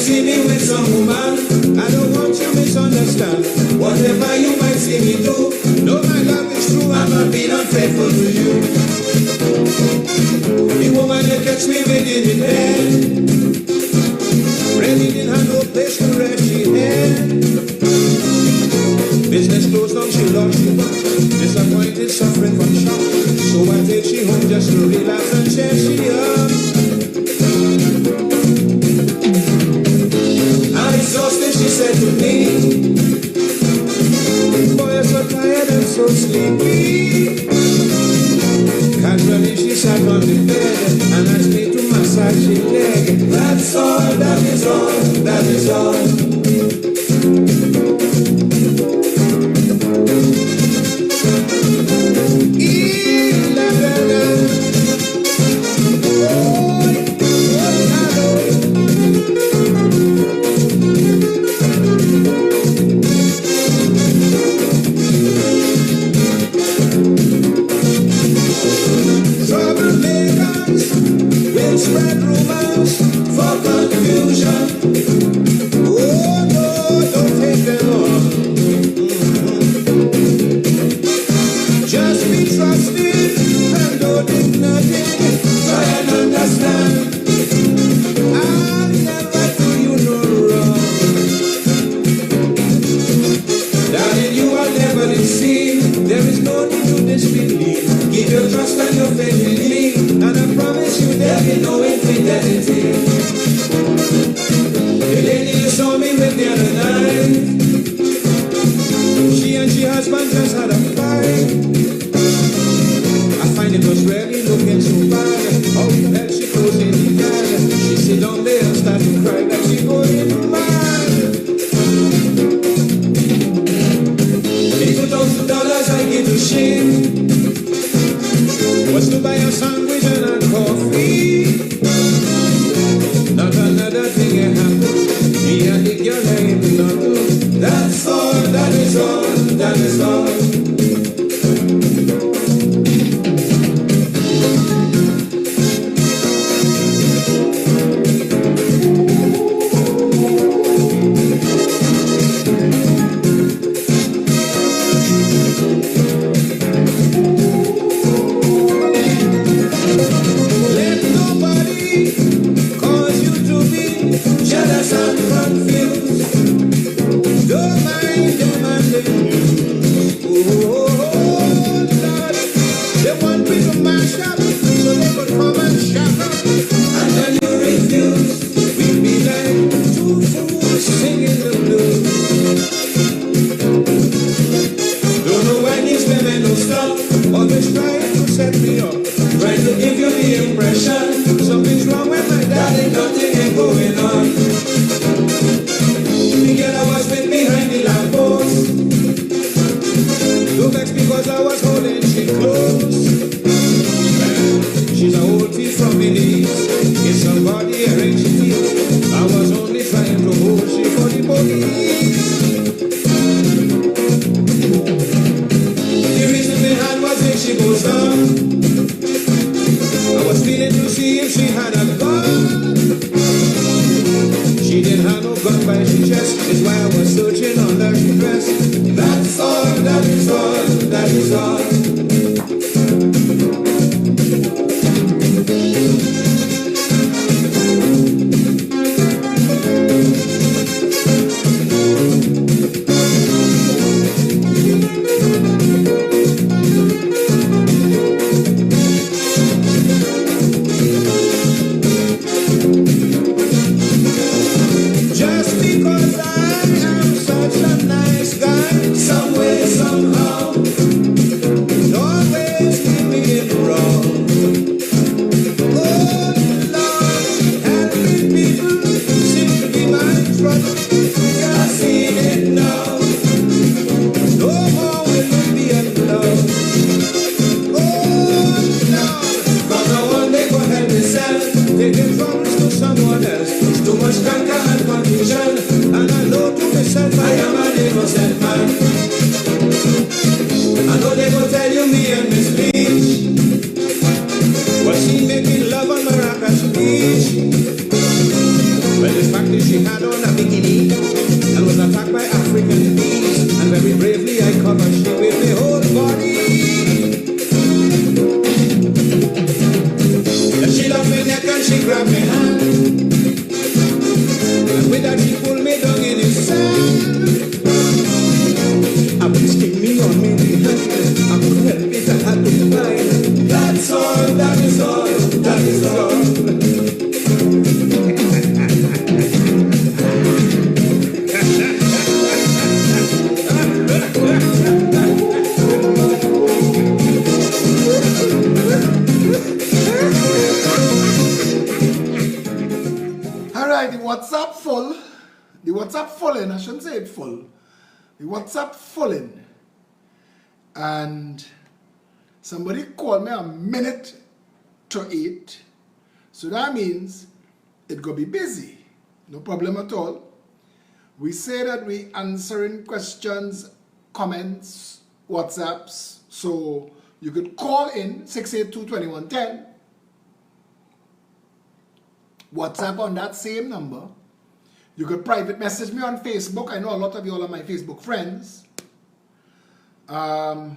see me with some woman, I don't want you to misunderstand. Whatever you might see me do, know my love is true, I'm not being unfaithful to you. The woman that catch me within the bed, really didn't have no place to rest she had. Business closed down, she lost she back, disappointed, suffering from shock. So I take she home just to relax and share she up. I'm exhausted, she said to me, boy, you're so tired and so sleepy. Casually she sat on the bed and asked me to massage her leg. That's all, that is all, that is all. Spread rumors for confusion. Oh no, don't take them on. Just be trusted and don't do nothing. Try and understand. I'll never do you no wrong. Darling, you are never deceived. There is no need to disbelieve. Give your trust and your faith in me, and I promise you there'll be no infidelity. The lady you saw me with the other night, she and her husband just had a fight. I find it was really looking so bad. How the hell she closing the gap? She sit down there and start to cry like she going mad. The $2,000 I give to shame was to buy a sandwich and a coffee. Not another thing happened. Me and the girl ain't nothing. That's all, that is all, that is all. Just because I am Alright, the WhatsApp full. The WhatsApp full in. I shouldn't say it full. The WhatsApp full in. And somebody called me a minute to 8. So that means it gonna be busy. No problem at all. We say that we answering questions, comments, WhatsApps. So you could call in 682-2110. WhatsApp on that same number. You could private message me on Facebook. I know a lot of you all are my Facebook friends. And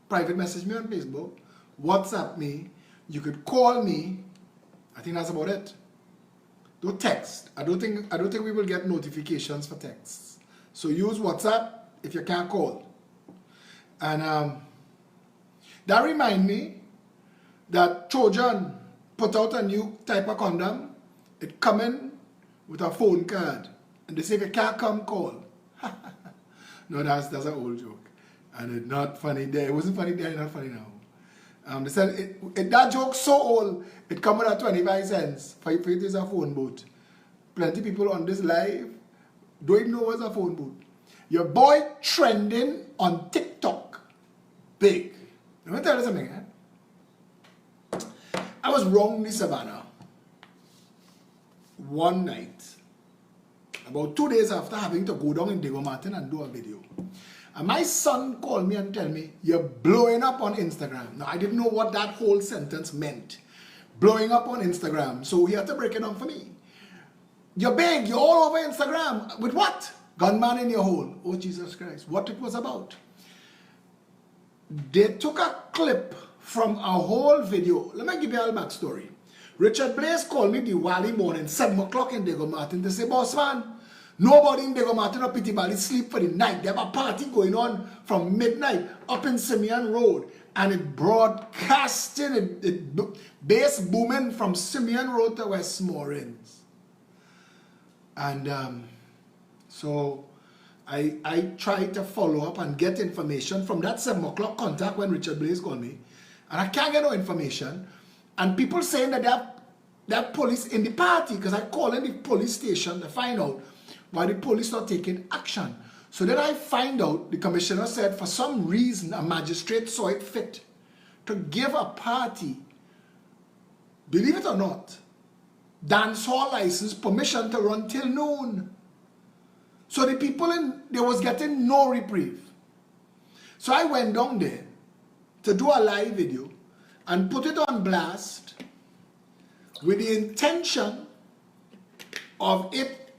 private message me on Facebook. WhatsApp me. You could call me. I think that's about it. Don't text. I don't think we will get notifications for texts. So use WhatsApp if you can't call. And that remind me that Trojan put out a new type of condom. It come in with a phone card. And they say if you can't come, call. No, that's an old joke. And it's not funny there. It wasn't funny there, it's not funny now. They said that joke so old, it come with a 25 cents for you to use a phone booth. Plenty people on this live don't even know what's a phone booth. Your boy trending on TikTok. Big. Let me tell you something. I was wrongly Savannah one night, about 2 days after having to go down in Diego Martin and do a video. And my son called me and tell me, you're blowing up on Instagram. Now, I didn't know what that whole sentence meant. Blowing up on Instagram. So he had to break it down for me. You're big, you're all over Instagram. With what? Gunman in your hole. Oh, Jesus Christ. What it was about. They took a clip from a whole video. Let me give you all the backstory. Richard Blaze called me the Wally morning, 7 o'clock in Diego Martin to say, boss man, nobody in Diego Martin or Pity Valley sleep for the night. They have a party going on from midnight up in Simeon Road. And it broadcasting, bass booming from Simeon Road to West Moorings. And so I tried to follow up and get information from that 7 o'clock contact when Richard Blaze called me. And I can't get no information. And people saying that they have police in the party, because I called in the police station to find out why the police not taking action. So then I find out the commissioner said for some reason a magistrate saw it fit to give a party, believe it or not, dance hall license permission to run till noon. So the people they was getting no reprieve. So I went down there to do a live video and put it on blast with the intention of it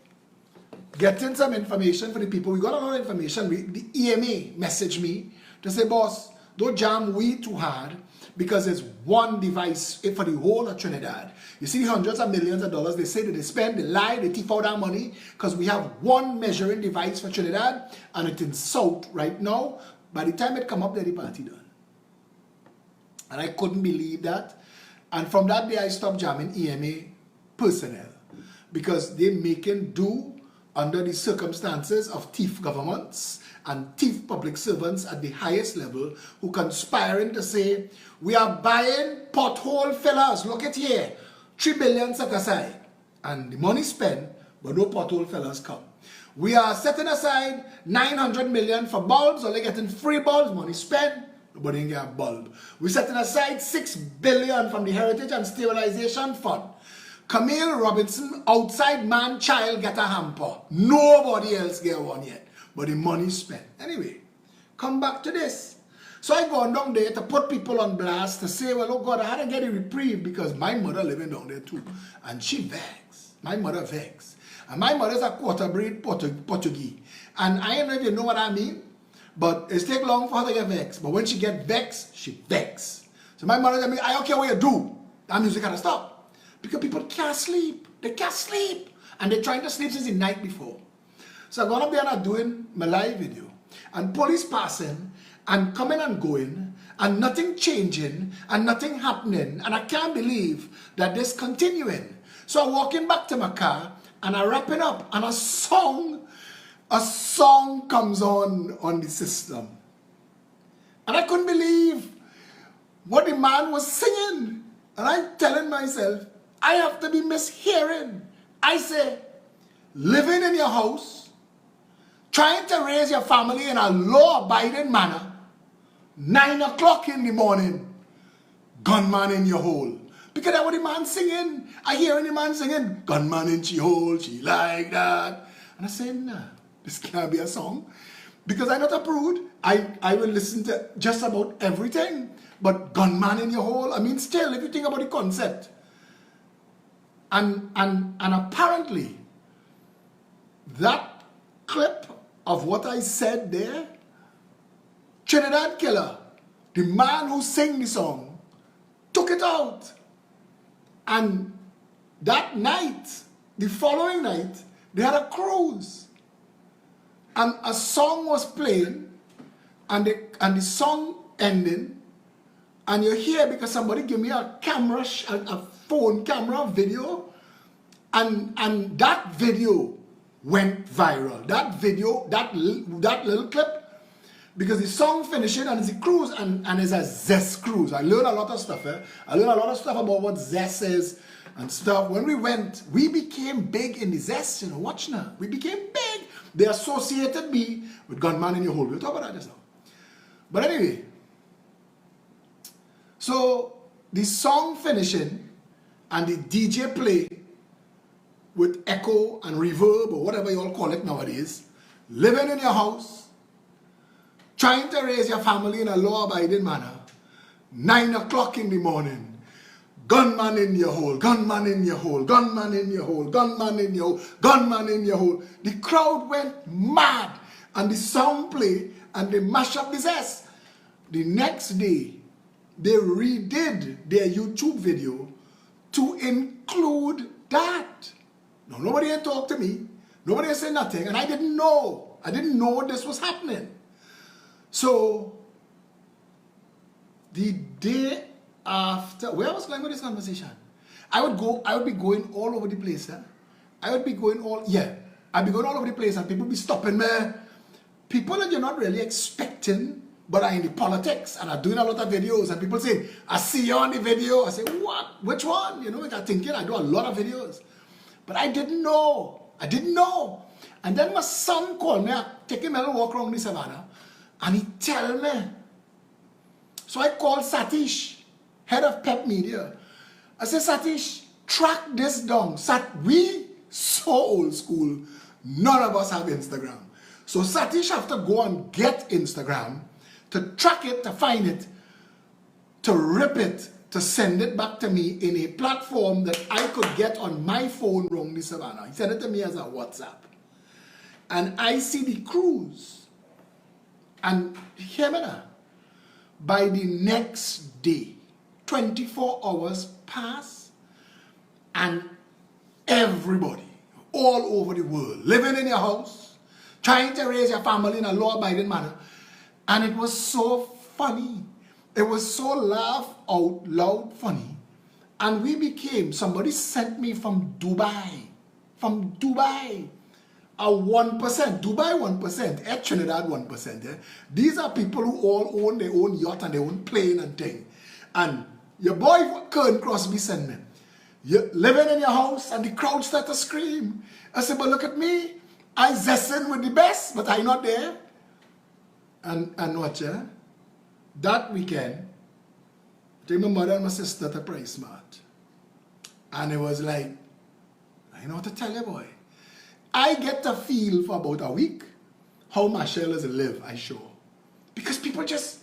getting some information for the people. We got a lot of information. The EMA messaged me to say, boss, don't jam we too hard because it's one device for the whole of Trinidad. You see hundreds of millions of dollars they say that they spend, they lie, they thief out our money because we have one measuring device for Trinidad and it's in South right now. By the time it come up there, the party done. And I couldn't believe that. And from that day, I stopped jamming EMA personnel because they're making do under the circumstances of thief governments and thief public servants at the highest level who conspiring to say, we are buying pothole fillers. Look at here, 3 billion set aside. And the money spent, but no pothole fillers come. We are setting aside 900 million for bulbs, only getting free bulbs, money spent. Nobody can get a bulb. We're setting aside 6 billion from the Heritage and Stabilization Fund. Camille Robinson, outside man child, get a hamper. Nobody else get one yet. But the money spent. Anyway, come back to this. So I go down there to put people on blast to say, well, oh God, I had to get a reprieve because my mother living down there too. And she vexed. My mother vexed. And my mother's a quarter breed Portuguese. And I don't know if you know what I mean. But it takes long for her to get vexed. But when she get vexed, she vexed. So my mother tell me, I don't care what you do. That music gotta stop. Because people can't sleep. They can't sleep. And they're trying to sleep since the night before. So I'm gonna be on doing my live video. And police passing and coming and going and nothing changing and nothing happening. And I can't believe that this continuing. So I'm walking back to my car and I'm wrapping up and a song comes on the system. And I couldn't believe what the man was singing. And I'm telling myself, I have to be mishearing. I say, living in your house, trying to raise your family in a law-abiding manner, 9 o'clock in the morning, gunman in your hole. Because that's what the man singing. I hear the man singing, gunman in she hole, she like that. And I say, nah, this can't be a song. Because I'm not a prude. I will listen to just about everything. But gunman in your hole, I mean, still, if you think about the concept. And apparently, that clip of what I said there, Trinidad Killer, the man who sang the song, took it out. And that night, the following night, they had a cruise. And a song was playing, and the song ending, and you're here because somebody gave me a camera, a phone camera video, and that video went viral. That video, that little clip, because the song finishing and it's a cruise and it's a zest cruise. I learned a lot of stuff. I learned a lot of stuff about what zest is and stuff. When we went, we became big in the zest. You know, watch now. We became big. They associated me with gunman in your hole. We'll talk about that just now. But anyway, so the song finishing and the DJ play with echo and reverb or whatever you all call it nowadays, living in your house, trying to raise your family in a law-abiding manner, 9 o'clock in the morning, gunman in your hole, gunman in your hole, gunman in your hole, gunman in your hole, gunman in your hole. The crowd went mad and the song played and they mashed up this ass. The next day, they redid their YouTube video to include that. Now, nobody had talked to me. Nobody had said nothing. And I didn't know. I didn't know this was happening. So, the day after, where I was going with this conversation? I would be going all over the place. I'd be going all over the place and people be stopping me. People that you're not really expecting, but are in the politics and are doing a lot of videos and people say, I see you on the video. I say, what? Which one? You know, I'm thinking I do a lot of videos. But I didn't know. I didn't know. And then my son called me, taking me a walk around the savannah, and he tell me. So I called Satish, head of Pep Media. I said, Satish, track this down. We so old school, none of us have Instagram. So Satish have to go and get Instagram, to track it, to find it, to rip it, to send it back to me in a platform that I could get on my phone wrong the savannah. He sent it to me as a WhatsApp. And I see the cruise. And hear me now. By the next day, 24 hours pass, and everybody all over the world, living in your house, trying to raise your family in a law-abiding manner. And it was so funny. It was so laugh out loud funny. And we became, somebody sent me from Dubai, a 1%, Dubai 1%, at Trinidad 1%. Eh? These are people who all own their own yacht and their own plane and thing. And your boy Kern Crosby sent me. You're living in your house and the crowd start to scream. I said, but look at me. I zessin with the best, but I not there. And watch, that weekend, I take my mother and my sister to Price Mart. And it was like, I know what to tell you, boy. I get to feel for about a week how Marshallers live, I sure. Because people just,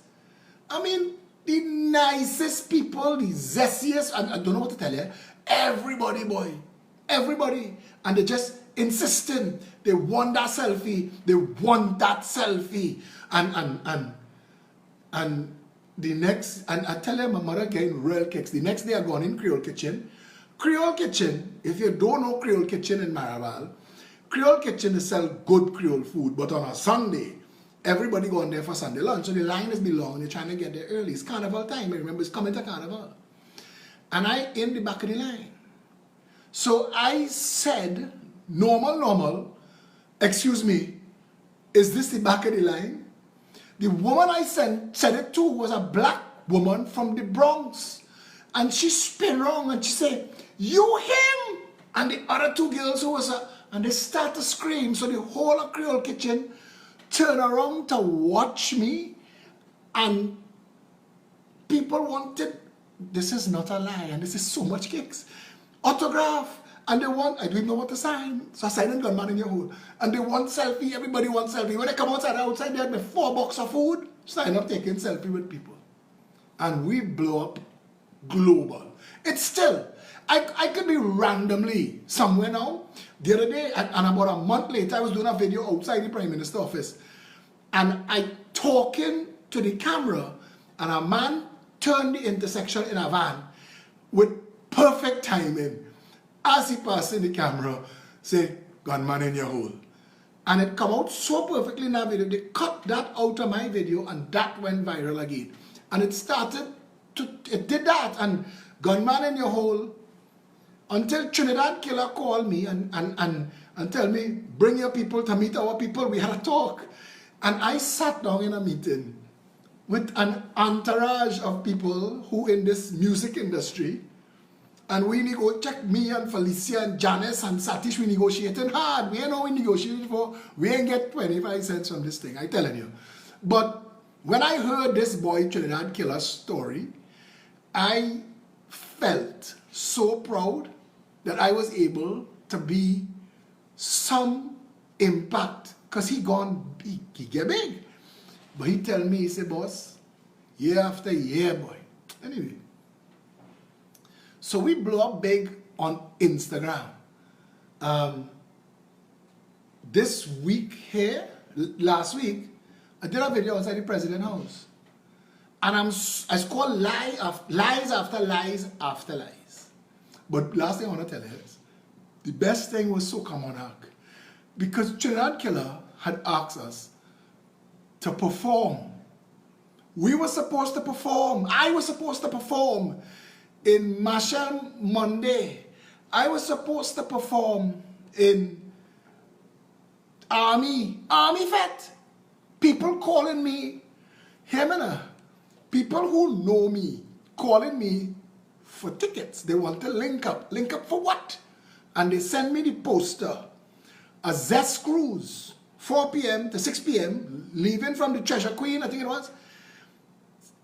I mean, the nicest people, the zestiest, I don't know what to tell you. Everybody, boy. Everybody. And they just insisting. They want that selfie. They want that selfie. And the next, and I tell you, my mother getting real kicks. The next day I gone in Creole Kitchen. Creole Kitchen, if you don't know Creole Kitchen in Maraval, Creole Kitchen is sell good Creole food, but on a Sunday, everybody going there for Sunday lunch. So the line is be long, they're trying to get there early. It's carnival time, I remember it's coming to carnival. And I in the back of the line. So I said, normal, excuse me, is this the back of the line? The woman I said it to was a black woman from the Bronx. And she spin around and she say, "You him!" And the other two girls who was and they start to scream. So the whole of Creole Kitchen turn around to watch me. And people wanted, this is not a lie, and this is so much kicks, autograph. And they want, I didn't know what to sign. So I signed Gunman in Your Hole. And they want selfie, everybody wants selfie. When they come outside they had me 4 boxes of food. So I end up taking selfie with people. And we blow up global. It's still, I could be randomly somewhere now. The other day, and about a month later, I was doing a video outside the Prime Minister's office. And I talking to the camera, and a man turned the intersection in a van with perfect timing. As he passed in the camera, say, "Gunman in Your Hole." And it come out so perfectly in that video. They cut that out of my video, and that went viral again. And it did that, and "Gunman in Your Hole," until Trinidad Killer called me and tell me, "Bring your people to meet our people." We had a talk. And I sat down in a meeting with an entourage of people who in this music industry, and we check me and Felicia and Janice and Satish, we negotiated hard. We ain't know we negotiated for, we ain't get 25 cents from this thing, I telling you. But when I heard this boy Trinidad Killer's story, I felt so proud that I was able to be some impact. Because he get big. But he tell me, he say, "Boss, year after year, boy." Anyway. So we blow up big on Instagram. This week here, last week, I did a video outside the President's house. And I called lies after lies after lies. But last thing I want to tell you is, the best thing was Soca Monarch. Because Trinidad Killer had asked us to perform. We were supposed to perform. I was supposed to perform in Marshall Monday. I was supposed to perform in Army Vet. People calling me, people who know me, calling me for tickets. They want to link up. Link up for what? And they send me the poster. A Zest cruise, 4 p.m. to 6 p.m., leaving from the Treasure Queen, I think it was.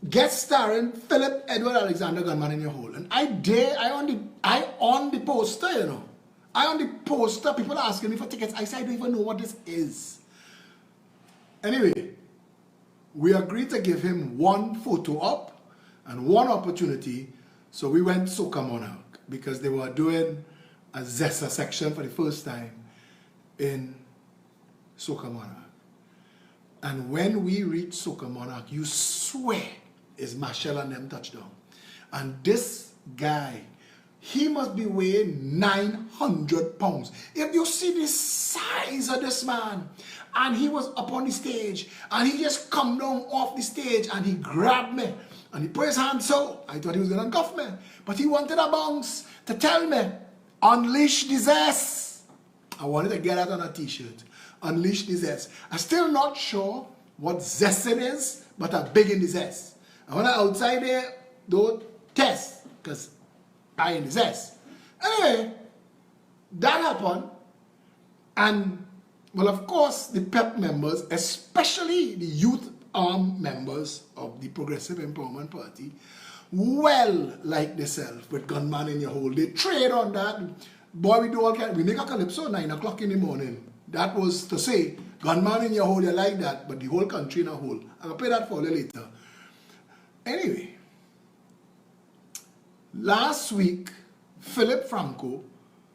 Guest starring Phillip, Edward Alexander, Gunman in Your Hole. And I on the poster, you know. I on the poster, people are asking me for tickets. I said, I don't even know what this is. Anyway, we agreed to give him 1 photo op and 1 opportunity. So we went Soca Monarch because they were doing a Zessa section for the first time in Soca Monarch. And when we reached Soca Monarch, you swear is Marshall and them touchdown. And this guy, he must be weighing 900 pounds. If you see the size of this man, and he was up on the stage, and he just come down off the stage, and he grabbed me, and he put his hand so, I thought he was gonna cuff me, but he wanted a bounce to tell me, "Unleash the zest." I wanted to get that on a t-shirt. Unleash the zest. I'm still not sure what zest it is, but I'm big in the zest. And when I'm outside there, don't test, because I in the zest. Anyway, that happened. And, well, of course, the PEP members, especially the youth arm members of the Progressive Empowerment Party, well like themselves with Gunman in Your Hole. They trade on that. Boy, we make a calypso 9 o'clock in the morning. That was to say, "Gunman in Your Hole," you like that, but the whole country in a hole. I'll play that for you later. Anyway, last week, Phillip Franco,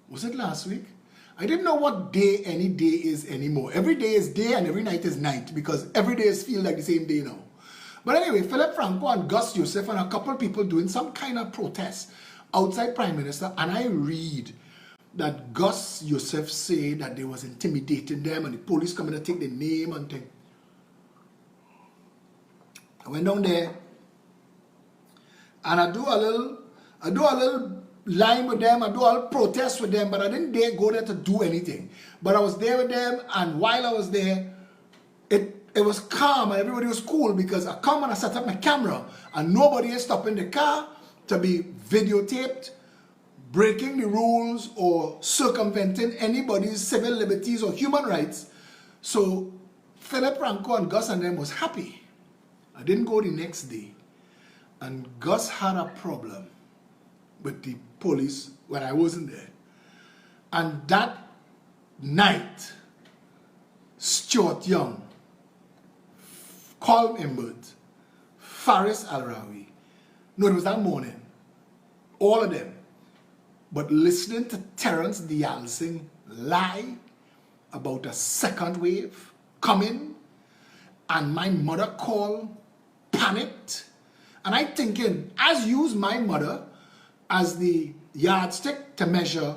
was it last week? I didn't know what day any day is anymore. Every day is day and every night is night, because every day feels like the same day now. But anyway, Phillip Franco and Gus Yosef and a couple of people doing some kind of protest outside Prime Minister, and I read that Gus Yosef said that they was intimidating them and the police coming to take their name and thing. I went down there and I do a little line with them, I do a little protest with them, but I didn't dare go there to do anything. But I was there with them, and while I was there, it it was calm and everybody was cool because I come and I set up my camera and nobody is stopping the car to be videotaped, breaking the rules or circumventing anybody's civil liberties or human rights. So Phillip, Ranko and Gus and them was happy. I didn't go the next day. And Gus had a problem with the police when I wasn't there. And that night, Stuart Young, Colm Imbert, Faris Al-Rawi, no, it was that morning, all of them, but listening to Terence Dialsing lie about a second wave coming, and my mother called, panicked, and I thinking, as use my mother as the yardstick to measure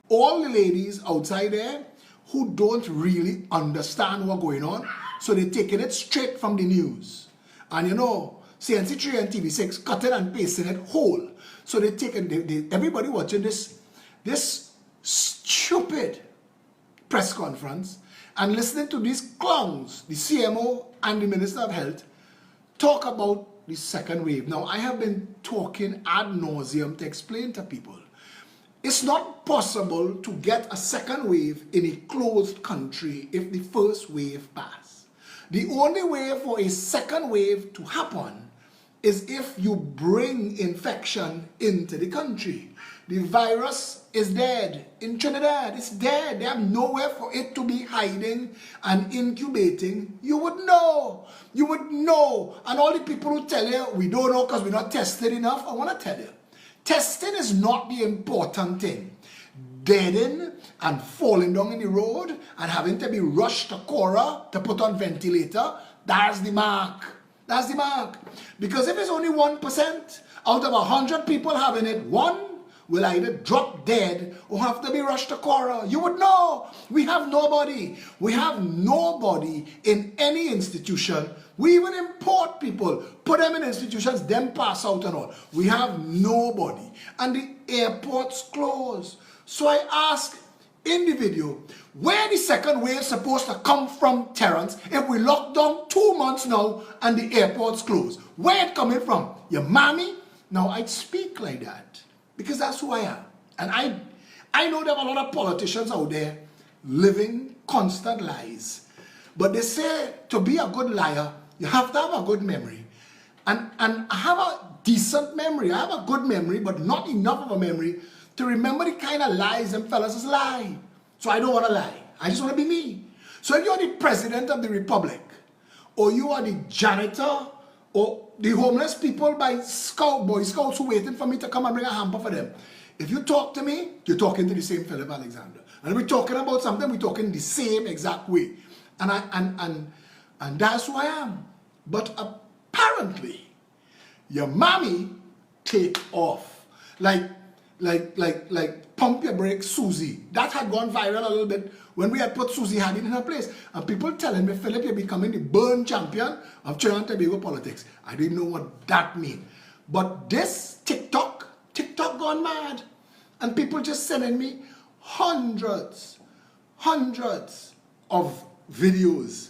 all the ladies outside there who don't really understand what's going on, so they're taking it straight from the news. And you know, CNC3 and TV6 cutting and pasting it whole. So they're taking, everybody watching this stupid press conference and listening to these clowns, the CMO and the Minister of Health, talk about the second wave. Now, I have been talking ad nauseum to explain to people, it's not possible to get a second wave in a closed country if the first wave passed. The only way for a second wave to happen is if you bring infection into the country. The virus is dead. In Trinidad, it's dead. They have nowhere for it to be hiding and incubating. You would know. You would know. And all the people who tell you, we don't know because we're not tested enough, I want to tell you, testing is not the important thing. Deading and falling down in the road and having to be rushed to Cora to put on ventilator, that's the mark. That's the mark. Because if it's only 1% out of 100 people having it, one will either drop dead or have to be rushed to Cora. You would know. We have nobody. We have nobody in any institution. We even import people, put them in institutions, them pass out and all. We have nobody. And the airport's closed. So I ask in the video, where the second wave supposed to come from, Terence, if we locked down 2 months now and the airport's closed? Where it coming from? Your mommy? Now I speak like that because that's who I am. And I know there are a lot of politicians out there living constant lies. But they say to be a good liar, you have to have a good memory. And I have a decent memory. I have a good memory, but not enough of a memory to remember the kind of lies them fellas lie. So I don't want to lie. I just want to be me. So if you're the president of the republic, or you are the janitor, or the homeless people by Boy Scouts who waiting for me to come and bring a hamper for them, if you talk to me, you're talking to the same Phillip Alexander. And we're talking about something, we're talking the same exact way. And that's who I am. But apparently, your mommy take off. Like pump your brakes, Susie. That had gone viral a little bit when we had put Susie Hadid in her place. And people telling me, Phillip, you're becoming the burn champion of Trinidad and Tobago politics. I didn't know what that meant. But this TikTok gone mad. And people just sending me hundreds of videos.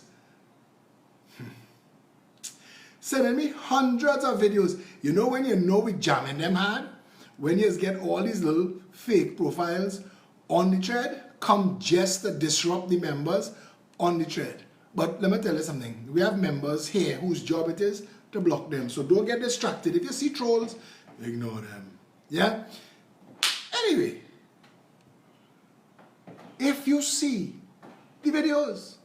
Sending me hundreds of videos. You know when you know we jamming them hard? When you get all these little fake profiles on the thread, come just to disrupt the members on the thread. But let me tell you something. We have members here whose job it is to block them. So don't get distracted. If you see trolls, ignore them. Yeah? Anyway, if you see the videos,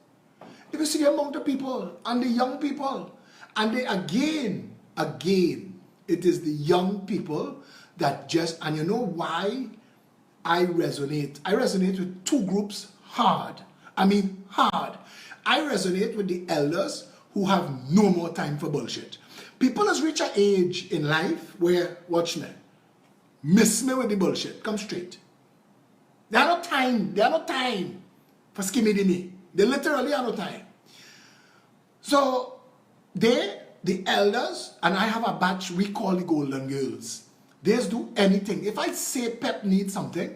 if you see the amount of people and the young people, and they again, it is the young people that just, and you know why I resonate? I resonate with two groups hard. I mean hard. I resonate with the elders who have no more time for bullshit. People has reached an age in life where, watch me, miss me with the bullshit, come straight. They have no time for skimmy-dimmy. They literally have no time. So, they, the elders, and I have a batch we call the Golden Girls. They just do anything. If I say Pep needs something,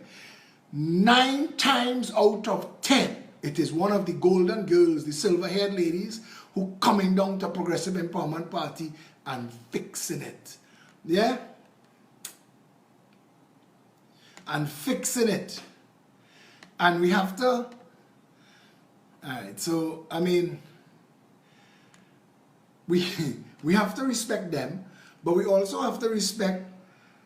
9 times out of 10, it is one of the Golden Girls, the silver-haired ladies, who coming down to Progressive Empowerment Party and fixing it. Yeah? And fixing it. And we have to, alright, so I mean, we have to respect them, but we also have to respect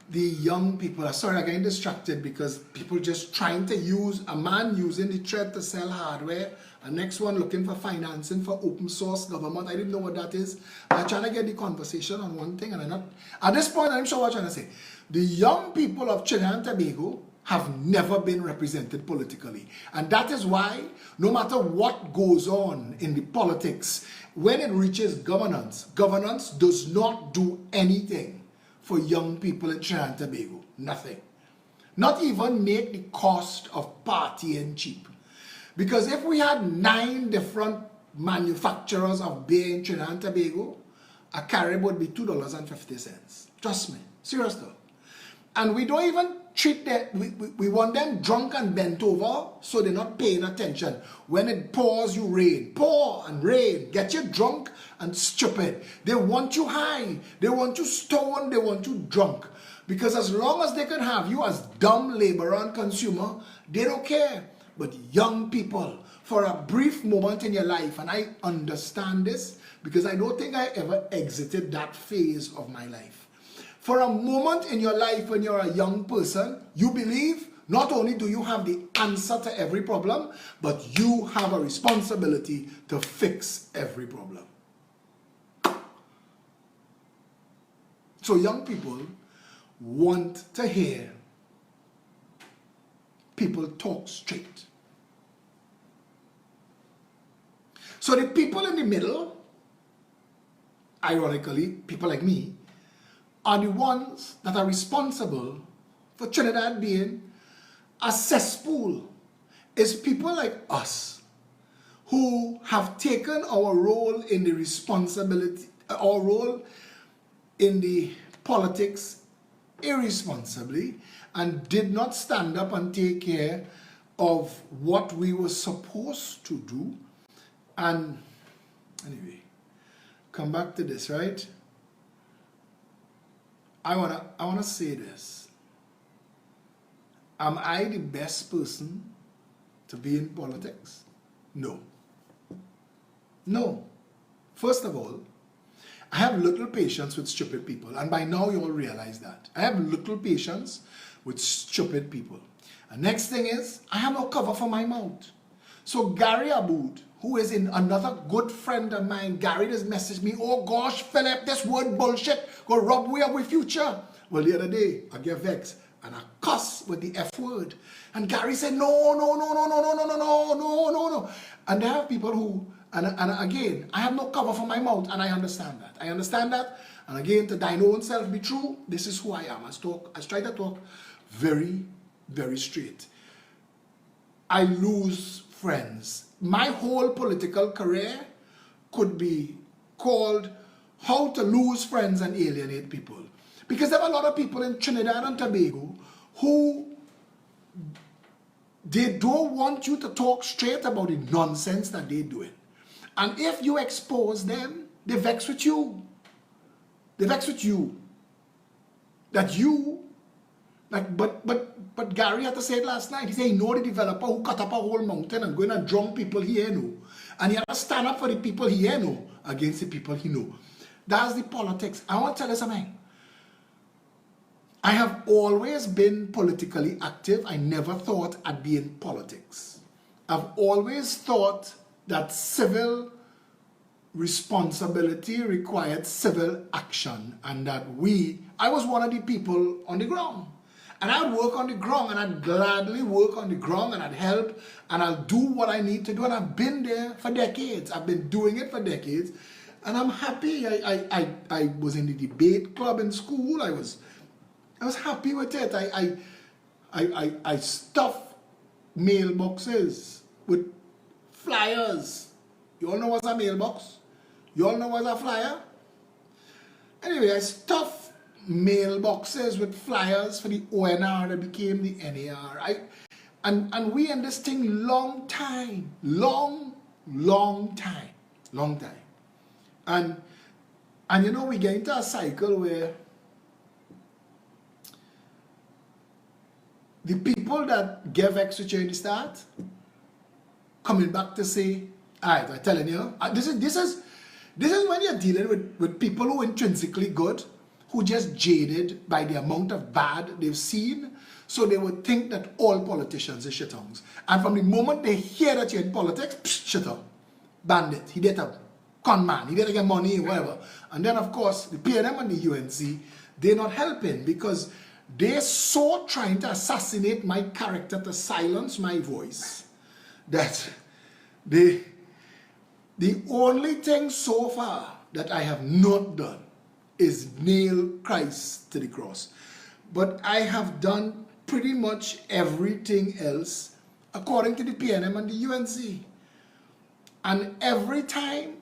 the young people. Sorry, I'm getting distracted because people just trying to use, a man using the threat to sell hardware, a next one looking for financing for open source government. I didn't know what that is. I'm trying to get the conversation on one thing and I'm not, at this point I'm sure what I'm trying to say. The young people of Trinidad and Tobago have never been represented politically. And that is why, no matter what goes on in the politics, when it reaches governance, governance does not do anything for young people in Trinidad and Tobago. Nothing. Not even make the cost of partying cheap. Because if we had 9 different manufacturers of beer in Trinidad and Tobago, a carib would be $2.50. Trust me. Serious though. And we don't even treat that, we want them drunk and bent over so they're not paying attention. When it pours, you rain. Pour and rain. Get you drunk and stupid. They want you high. They want you stoned. They want you drunk. Because as long as they can have you as dumb laborer and consumer, they don't care. But young people, for a brief moment in your life, and I understand this because I don't think I ever exited that phase of my life. For a moment in your life when you're a young person, you believe not only do you have the answer to every problem, but you have a responsibility to fix every problem. So young people want to hear people talk straight. So the people in the middle, ironically, people like me, are the ones that are responsible for Trinidad being a cesspool. It's people like us who have taken our role in the responsibility, our role in the politics irresponsibly and did not stand up and take care of what we were supposed to do. And anyway, come back to this, right? I wanna say this. Am I the best person to be in politics? No. No. First of all, I have little patience with stupid people, and by now you all realize that. I have little patience with stupid people. And next thing is, I have no cover for my mouth. So Gary Aboud, who is another good friend of mine, Gary just messaged me, oh gosh, Phillip, this word bullshit, go rub way up with future. Well, the other day, I get vexed and I cuss with the F word. And Gary said, no. And there are people who, and again, I have no cover for my mouth, and I understand that. And again, to thine own self be true, this is who I am. I try to talk very, very straight. I lose friends. My whole political career could be called How to Lose Friends and Alienate People. Because there are a lot of people in Trinidad and Tobago who they don't want you to talk straight about the nonsense that they're doing. And if you expose them, they vex with you. They vex with you. That you, like, but Gary had to say it last night. He said he know the developer who cut up a whole mountain and going and drunk people he know. And he had to stand up for the people he know against the people he know. That's the politics. I want to tell you something. I have always been politically active. I never thought I'd be in politics. I've always thought that civil responsibility required civil action, and that I was one of the people on the ground. And I'd work on the ground, and I'd gladly work on the ground, and I'd help, and I'll do what I need to do. And I've been there for decades. I've been doing it for decades, and I'm happy. I was in the debate club in school. I was happy with it. I stuffed mailboxes with flyers. You all know what's a mailbox? You all know what's a flyer? Anyway, I stuffed mailboxes with flyers for the ONR that became the NAR. And we in this thing long time. And you know, we get into a cycle where the people that gave X in the start coming back to say, alright, I'm telling you, this is when you're dealing with people who are intrinsically good, who just jaded by the amount of bad they've seen, so they would think that all politicians are shittongs. And from the moment they hear that you're in politics, shittong, bandit, he did a con man, he did get money, whatever. And then of course, the PNM and the UNC, they're not helping because they're so trying to assassinate my character to silence my voice that the only thing so far that I have not done is nail Christ to the cross. But I have done pretty much everything else according to the PNM and the UNC. And every time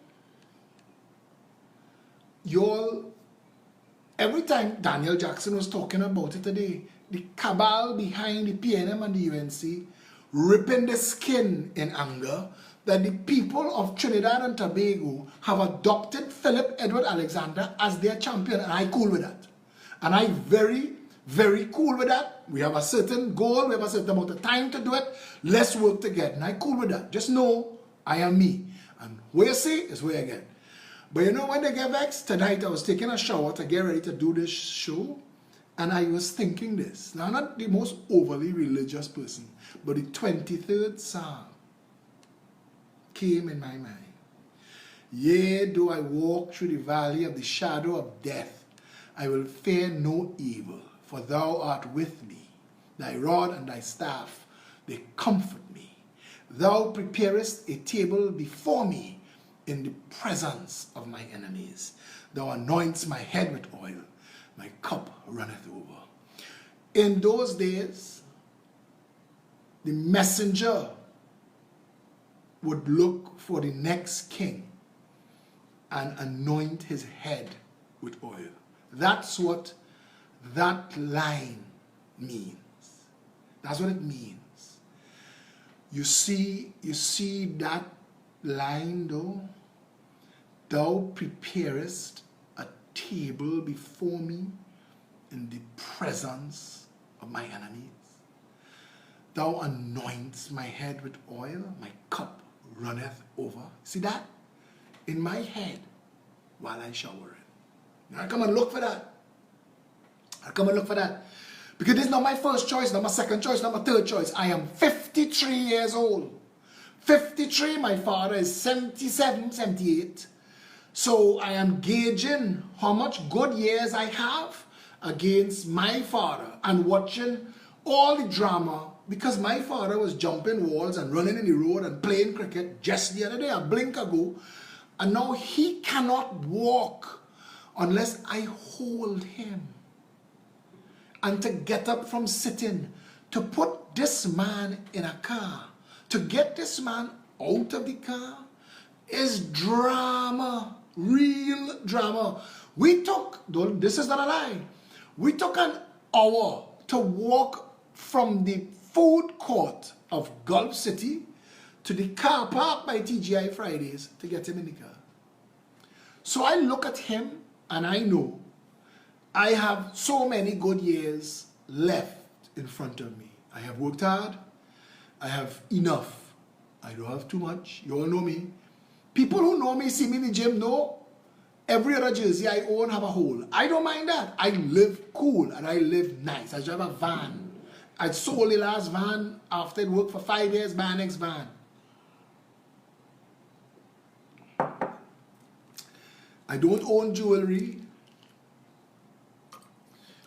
Daniel Jackson was talking about it today, the cabal behind the PNM and the UNC ripping the skin in anger that the people of Trinidad and Tobago have adopted Phillip Edward Alexander as their champion, and I cool with that. And I very, very cool with that. We have a certain goal, we have a certain amount of time to do it. Let's work together. And I cool with that. Just know I am me. And where you see is where I get. But you know when they get vexed? Tonight I was taking a shower to get ready to do this show. And I was thinking this. Now I'm not the most overly religious person, but the 23rd Psalm came in my mind. Yea, though I walk through the valley of the shadow of death, I will fear no evil, for thou art with me. Thy rod and thy staff, they comfort me. Thou preparest a table before me in the presence of my enemies. Thou anointest my head with oil, my cup runneth over. In those days, the messenger would look for the next king and anoint his head with oil. That's what that line means. That's what it means. You see that line though? Thou preparest a table before me in the presence of my enemies. Thou anointest my head with oil, my cup runneth over. See that? In my head while I shower it. Now I come and look for that. I come and look for that. Because this is not my first choice, not my second choice, not my third choice. I am 53 years old. 53, my father is 77, 78. So I am gauging how much good years I have against my father and watching all the drama, because my father was jumping walls and running in the road and playing cricket just the other day, a blink ago, and now he cannot walk unless I hold him. And to get up from sitting, to put this man in a car, to get this man out of the car is drama, real drama. We took, this is not a lie, we took an hour to walk from the food court of Gulf City to the car park by TGI Fridays to get him in the car. So I look at him and I know I have so many good years left in front of me. I have worked hard. I have enough. I don't have too much. You all know me. People who know me, see me in the gym, know every other jersey I own have a hole. I don't mind that. I live cool and I live nice. I drive a van. I sold the last van after it worked for 5 years, my next van. I don't own jewelry.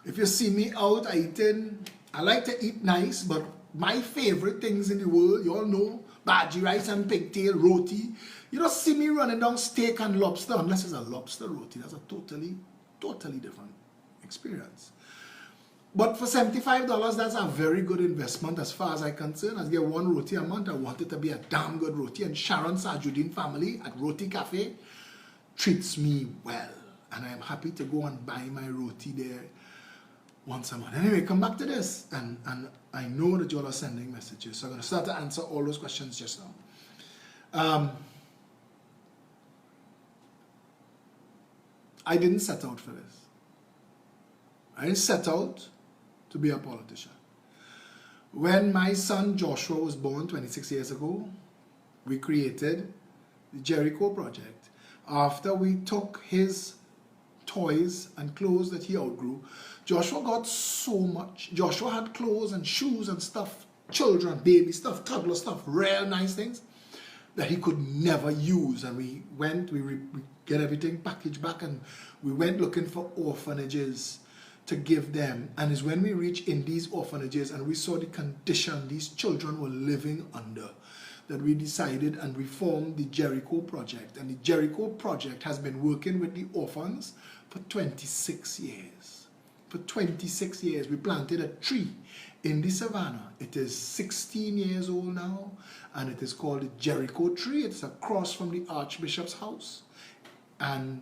If you see me out eating, I like to eat nice, but my favorite things in the world, you all know, bhaji rice and pigtail, roti. You don't see me running down steak and lobster unless it's a lobster roti. That's a totally different experience. But for $75, that's a very good investment as far as I'm concerned. I get one roti a month. I want it to be a damn good roti. And Sharon Sajuddin family at Roti Cafe treats me well. And I am happy to go and buy my roti there once a month. Anyway, come back to this. And I know that you all are sending messages. So I'm going to start to answer all those questions just now. I didn't set out for this. I didn't set out to be a politician. When my son Joshua was born 26 years ago, we created the Jericho project. After we took his toys and clothes that he outgrew, Joshua got so much. Joshua had clothes and shoes and stuff, children, baby stuff, toddler stuff, real nice things that he could never use. And we get everything packaged back, and we went looking for orphanages to give them. And it's when we reached in these orphanages and we saw the condition these children were living under, that we decided and we formed the Jericho project. And the Jericho project has been working with the orphans for 26 years. For 26 years, we planted a tree in the savannah. It is 16 years old now, and it is called the Jericho tree. It's across from the Archbishop's house. And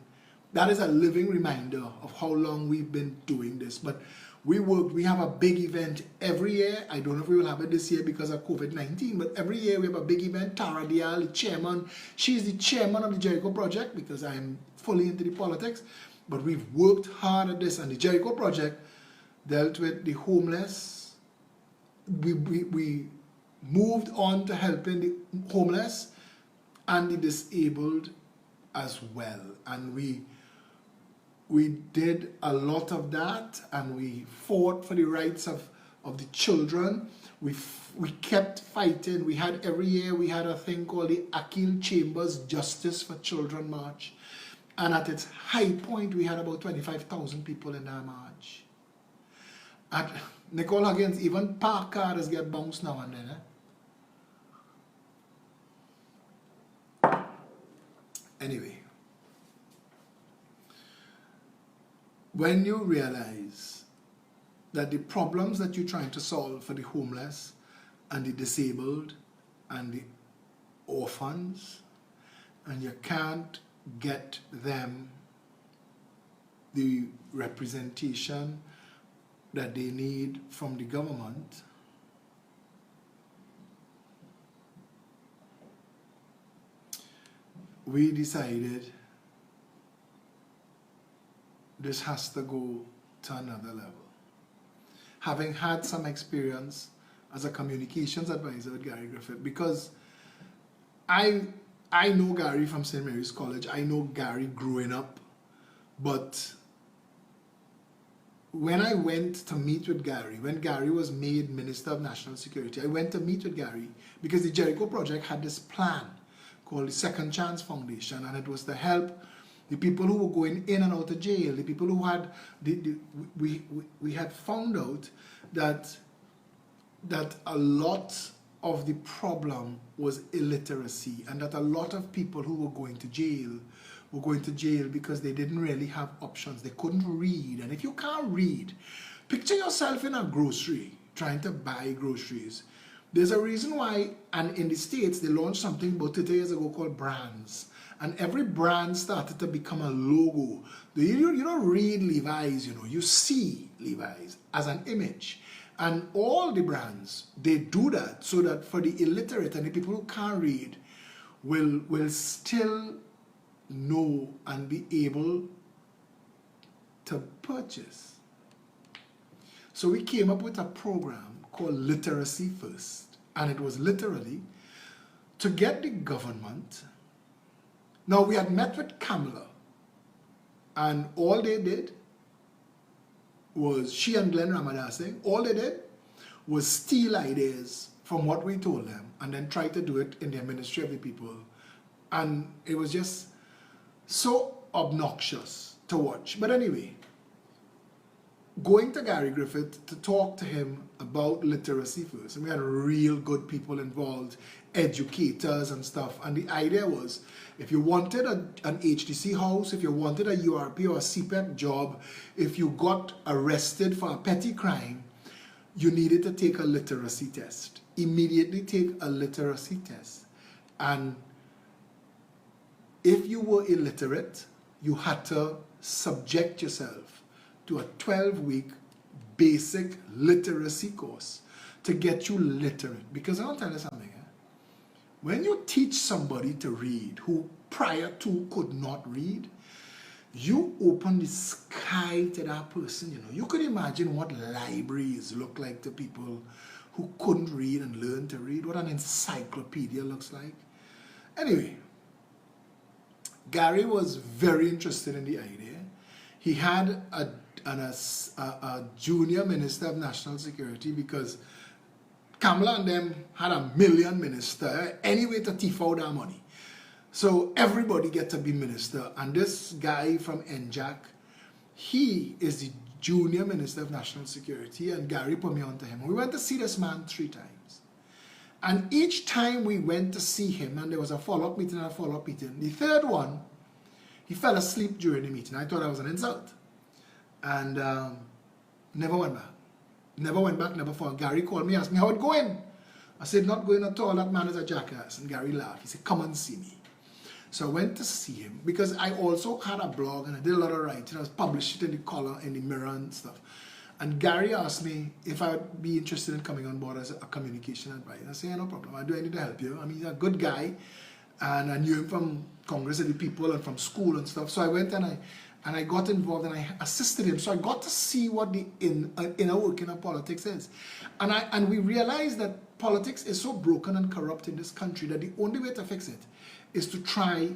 that is a living reminder of how long we've been doing this. But we have a big event every year. I don't know if we will have it this year because of COVID-19, but every year we have a big event. Tara Dial, the chairman, she's the chairman of the Jericho project because I am fully into the politics. But we've worked hard at this, and the Jericho project dealt with the homeless. We moved on to helping the homeless and the disabled as well. And we did a lot of that, and we fought for the rights of the children. We kept fighting. We had every year we had a thing called the Akil Chambers Justice for Children March. And at its high point, we had about 25,000 people in that march. At Nicole Huggins, even park cars get bounced now and then. Anyway, when you realize that the problems that you're trying to solve for the homeless and the disabled and the orphans, and you can't get them the representation that they need from the government, we decided this has to go to another level. Having had some experience as a communications advisor with Gary Griffith, because I know Gary from St. Mary's College. I know Gary growing up. But when I went to meet with Gary, when Gary was made Minister of National Security, I went to meet with Gary because the Jericho Project had this plan called the Second Chance Foundation, and it was to help the people who were going in and out of jail, the people who had, we had found out that a lot of the problem was illiteracy, and that a lot of people who were going to jail because they didn't really have options. They couldn't read. And if you can't read, picture yourself in a grocery trying to buy groceries. There's a reason why, and in the States, they launched something about 30 years ago called brands. And every brand started to become a logo. You don't read Levi's, you see Levi's as an image. And all the brands, they do that so that for the illiterate and the people who can't read will still know and be able to purchase. So we came up with a program called Literacy First. And it was literally to get the government. Now we had met with Kamala, and all they did was, she and Glenn Ramadase, all they did was steal ideas from what we told them and then try to do it in their ministry of the people. And it was just so obnoxious to watch. But anyway, going to Gary Griffith to talk to him about literacy first, and we had real good people involved, educators and stuff, and the idea was, if you wanted an HTC house, if you wanted a URP or a CPEP job, if you got arrested for a petty crime, you needed to take a literacy test. Immediately take a literacy test. And if you were illiterate, you had to subject yourself to a 12-week basic literacy course to get you literate. Because I'll tell you something. When you teach somebody to read who prior to could not read, you open the sky to that person, you know. You could imagine what libraries look like to people who couldn't read and learn to read, what an encyclopedia looks like. Anyway, Gary was very interested in the idea. He had a junior minister of national security because Kamala and them had a million minister anyway to thief out our money. So everybody get to be minister. And this guy from NJAC, he is the junior minister of national security, and Gary put me on to him. We went to see this man 3 times. And each time we went to see him, and there was a follow-up meeting and a follow-up meeting, the third one, he fell asleep during the meeting. I thought that was an insult. And never went back. Never went back, never found. Gary called me, asked me how it going. I said, not going at all, that man is a jackass. And Gary laughed. He said, come and see me. So I went to see him because I also had a blog and I did a lot of writing. I was published it in the collar, in the Mirror and stuff. And Gary asked me if I would be interested in coming on board as a communication advisor. I said, yeah, no problem. I need to help you. I mean, he's a good guy. And I knew him from Congress of the People and from school and stuff. So I went and I got involved and I assisted him. So I got to see what the inner working of politics is. And we realized that politics is so broken and corrupt in this country that the only way to fix it is to try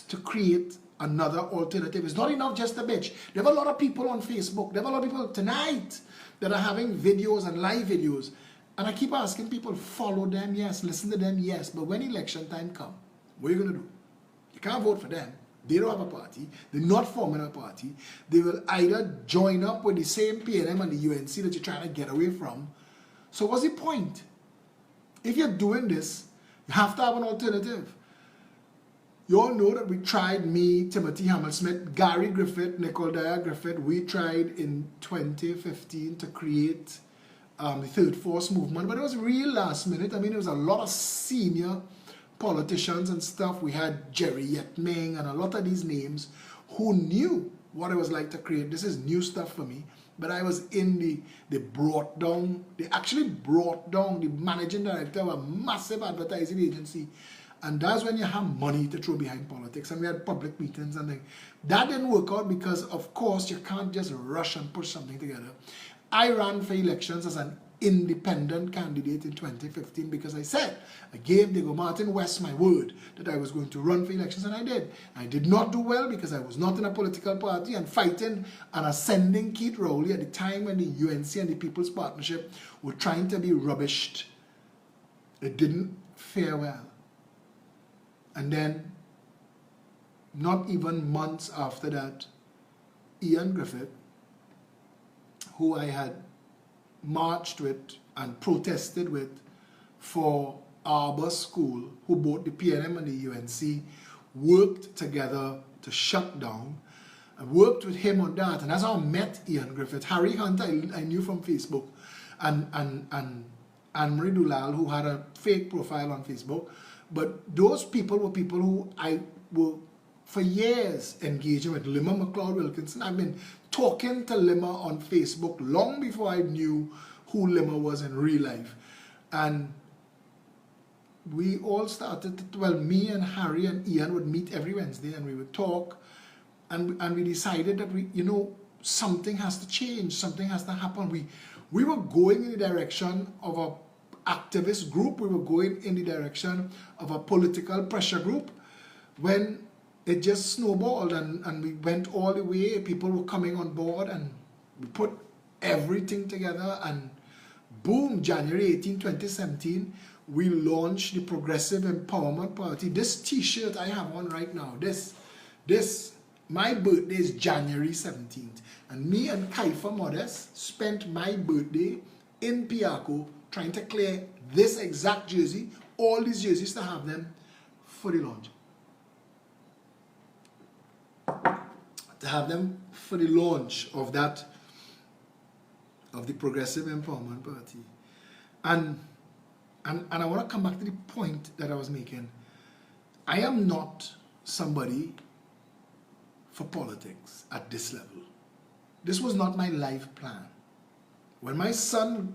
to create another alternative. It's not enough just to bitch. There are a lot of people on Facebook. There are a lot of people tonight that are having videos and live videos. And I keep asking people, follow them, yes. Listen to them, yes. But when election time comes, what are you going to do? You can't vote for them. They don't have a party. They're not forming a party. They will either join up with the same PNM and the UNC that you're trying to get away from. So what's the point? If you're doing this, you have to have an alternative. You all know that we tried, me, Timothy Hammersmith, Gary Griffith, Nicole Dyer Griffith, we tried in 2015 to create the Third Force movement, but it was real last minute. I mean, there was a lot of senior politicians and stuff. We had Jerry Yetming and a lot of these names who knew what it was like to create. This is new stuff for me. But I was in they actually brought down the managing director of a massive advertising agency. And that's when you have money to throw behind politics. And we had public meetings and things. That didn't work out because, of course, you can't just rush and push something together. I ran for elections as an independent candidate in 2015 because I gave Diego Martin West my word that I was going to run for elections, and I did. I did not do well because I was not in a political party and fighting an ascending Keith Rowley at the time when the UNC and the People's Partnership were trying to be rubbished. It didn't fare well. And then, not even months after that, Ian Griffith, who I had marched with and protested with for Arbor School, who both the PNM and the UNC worked together to shut down. I worked with him on that, and that's how I met Ian Griffith. Harry Hunt I knew from Facebook, and Anne-Marie Dulal, who had a fake profile on Facebook. But those people were people who I were for years engaging with. Limmer McLeod Wilkinson. I've been talking to Limmer on Facebook long before I knew who Limmer was in real life. And we all started, me and Harry and Ian would meet every Wednesday and we would talk. And we decided that something has to change, something has to happen. We were going in the direction of a activist group, we were going in the direction of a political pressure group when it just snowballed and we went all the way. People were coming on board and we put everything together, and boom, January 18, 2017, we launched the Progressive Empowerment Party. This t-shirt I have on right now, my birthday is January 17th, and me and Kaifa Modest spent my birthday in Piaco trying to clear this exact jersey, all these jerseys, to have them for the launch. To have them for the launch of the Progressive Empowerment Party. And I want to come back to the point that I was making. I am not somebody for politics at this level. This was not my life plan. When my son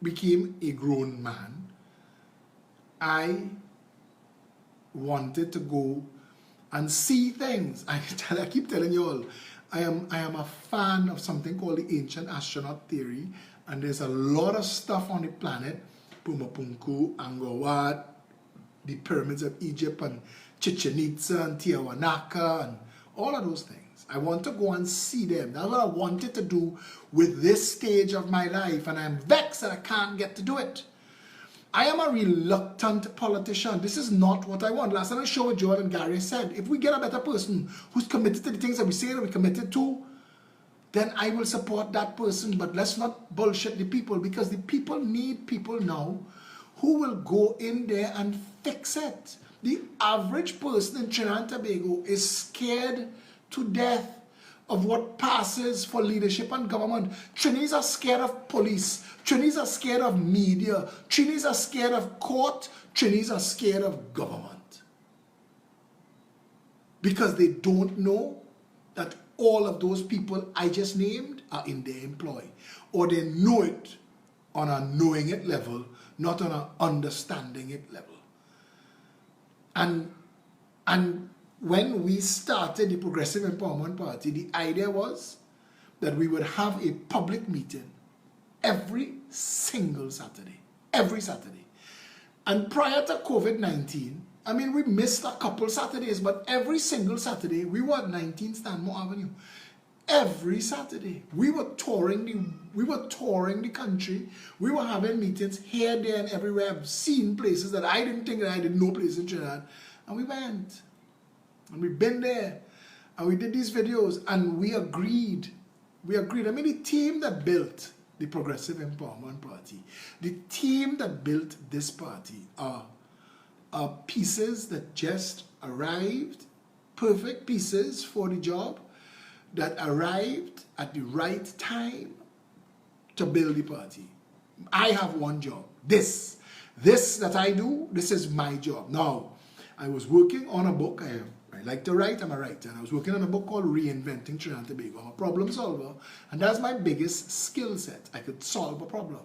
became a grown man, I wanted to go and see things. I keep telling you all, I am a fan of something called the ancient astronaut theory, and there's a lot of stuff on the planet, Pumapunku, Angkor Wat, the pyramids of Egypt, and Chichen Itza, and Tiahuanaca, and all of those things. I want to go and see them. That's what I wanted to do with this stage of my life, and I'm vexed that I can't get to do it. I am a reluctant politician. This is not what I want. Last time I showed what Joel and Gary said, if we get a better person who's committed to the things that we say that we're committed to, then I will support that person. But let's not bullshit the people, because the people need people now who will go in there and fix it. The average person in Trinidad and Tobago is scared to death of what passes for leadership and government. Trinis are scared of police. Trinis are scared of media. Trinis are scared of court. Trinis are scared of government. Because they don't know that all of those people I just named are in their employ. Or they know it on a knowing it level, not on an understanding it level. And when we started the Progressive Empowerment Party, the idea was that we would have a public meeting every single Saturday. Every Saturday. And prior to COVID-19, I mean, we missed a couple Saturdays, but every single Saturday, we were at 19 Stanmore Avenue. Every Saturday. We were touring the country. We were having meetings here, there, and everywhere. I've seen places that I didn't think that I did no place in Trinidad. And we went. And we've been there, and we did these videos, and we agreed. I mean, the team that built the Progressive Empowerment Party, the team that built this party are pieces that just arrived, perfect pieces for the job, that arrived at the right time to build the party. I have one job. This that I do, this is my job. Now, I was working on a book. I like to write, I'm a writer. And I was working on a book called Reinventing Trinidad and Tobago. I'm a problem solver, and that's my biggest skill set. I could solve a problem.